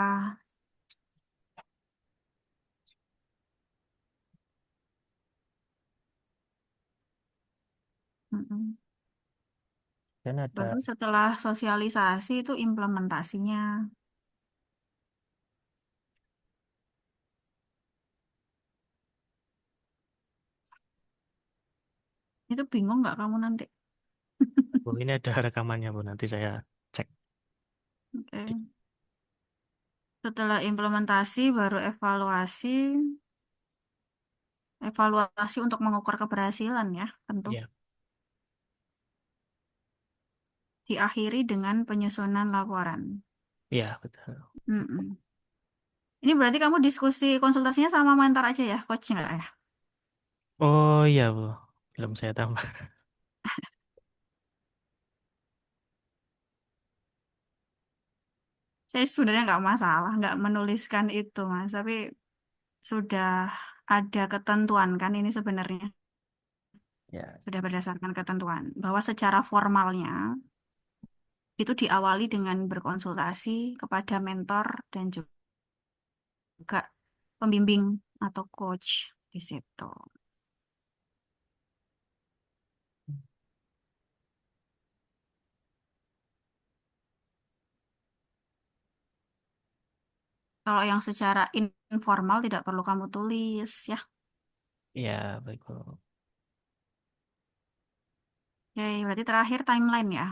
Mm-mm.
Dan ada,
Baru setelah sosialisasi itu implementasinya. Itu bingung nggak kamu nanti?
Bu, ini ada rekamannya, Bu. Nanti saya cek.
Oke. Setelah implementasi baru evaluasi. Evaluasi untuk mengukur keberhasilan ya, tentu.
Ya,
Diakhiri dengan penyusunan laporan.
ya, betul.
Mm-mm. Ini berarti kamu diskusi konsultasinya sama mentor aja ya, coach nggak ya?
Oh iya, Bu. Belum saya tambah.
Saya sebenarnya nggak masalah, nggak menuliskan itu, Mas. Tapi sudah ada ketentuan kan ini sebenarnya.
Ya,
Sudah berdasarkan ketentuan. Bahwa secara formalnya itu diawali dengan berkonsultasi kepada mentor dan juga pembimbing atau coach di situ. Kalau yang secara informal tidak perlu kamu tulis ya.
ya baik, Bu.
Oke, berarti terakhir timeline ya.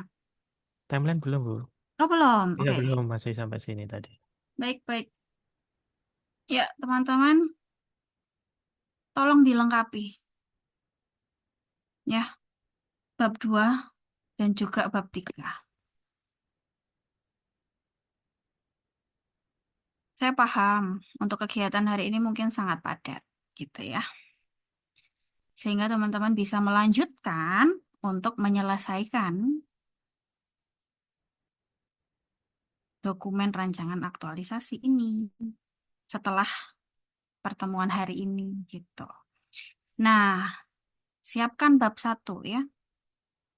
Timeline belum, Bu.
Oh, belum.
Ya,
Oke.
belum. Masih sampai sini tadi.
Baik, baik. Ya, teman-teman, tolong dilengkapi ya bab 2 dan juga bab 3. Saya paham untuk kegiatan hari ini mungkin sangat padat gitu ya. Sehingga teman-teman bisa melanjutkan untuk menyelesaikan dokumen rancangan aktualisasi ini setelah pertemuan hari ini gitu. Nah, siapkan bab 1 ya.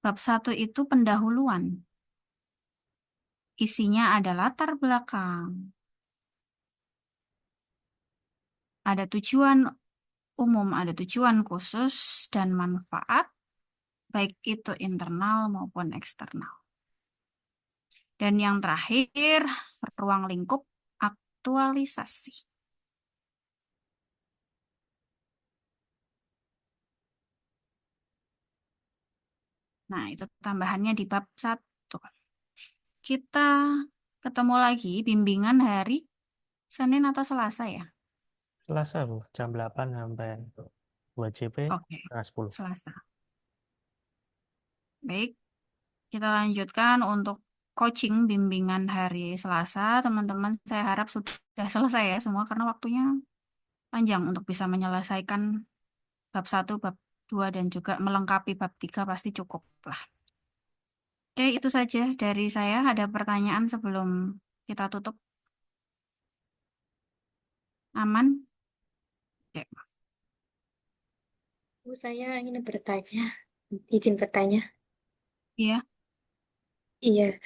Bab 1 itu pendahuluan. Isinya ada latar belakang, ada tujuan umum, ada tujuan khusus, dan manfaat, baik itu internal maupun eksternal. Dan yang terakhir, ruang lingkup aktualisasi. Nah, itu tambahannya di bab 1. Kita ketemu lagi bimbingan hari Senin atau Selasa ya?
Selasa, Bu. Jam 8 sampai 2 JP,
Oke,
setengah 10.
Selasa. Baik, kita lanjutkan untuk coaching bimbingan hari Selasa. Teman-teman, saya harap sudah selesai ya semua karena waktunya panjang untuk bisa menyelesaikan bab 1, bab 2, dan juga melengkapi bab 3 pasti cukup lah. Oke, itu saja dari saya. Ada pertanyaan sebelum kita tutup? Aman? Oke.
Bu, saya ingin bertanya, izin bertanya.
Iya,
Iya,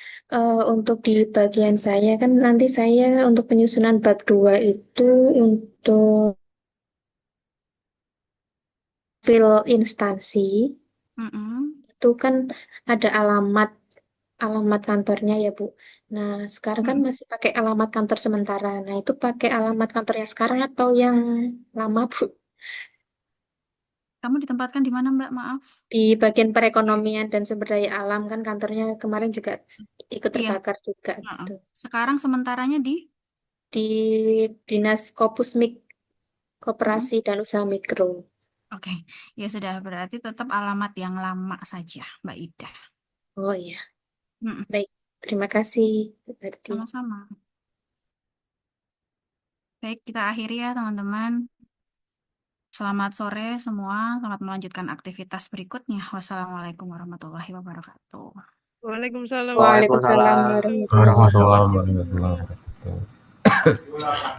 untuk di bagian saya kan nanti saya untuk penyusunan bab 2 itu untuk fill instansi
mm-mm.
itu kan ada alamat kantornya ya Bu. Nah, sekarang kan
Mm-mm.
masih pakai alamat kantor sementara. Nah, itu pakai alamat kantornya sekarang atau yang lama Bu?
Kamu ditempatkan di mana, Mbak? Maaf.
Di bagian perekonomian dan sumber daya alam kan kantornya kemarin juga ikut
Iya,
terbakar juga
heeh.
gitu.
Sekarang sementaranya di?
Di Dinas Kopusmik
Mm-mm.
Koperasi dan Usaha Mikro.
Oke, ya sudah berarti tetap alamat yang lama saja, Mbak Ida.
Oh iya,
Mm-mm.
baik. Terima kasih, berarti.
Sama-sama. Baik, kita akhiri ya, teman-teman. Selamat sore semua. Selamat melanjutkan aktivitas berikutnya. Wassalamualaikum warahmatullahi wabarakatuh.
Waalaikumsalam
Waalaikumsalam
warahmatullahi
warahmatullahi
wabarakatuh.
wabarakatuh.
Terima
Warahmatullahi
kasih, Bu.
wabarakatuh.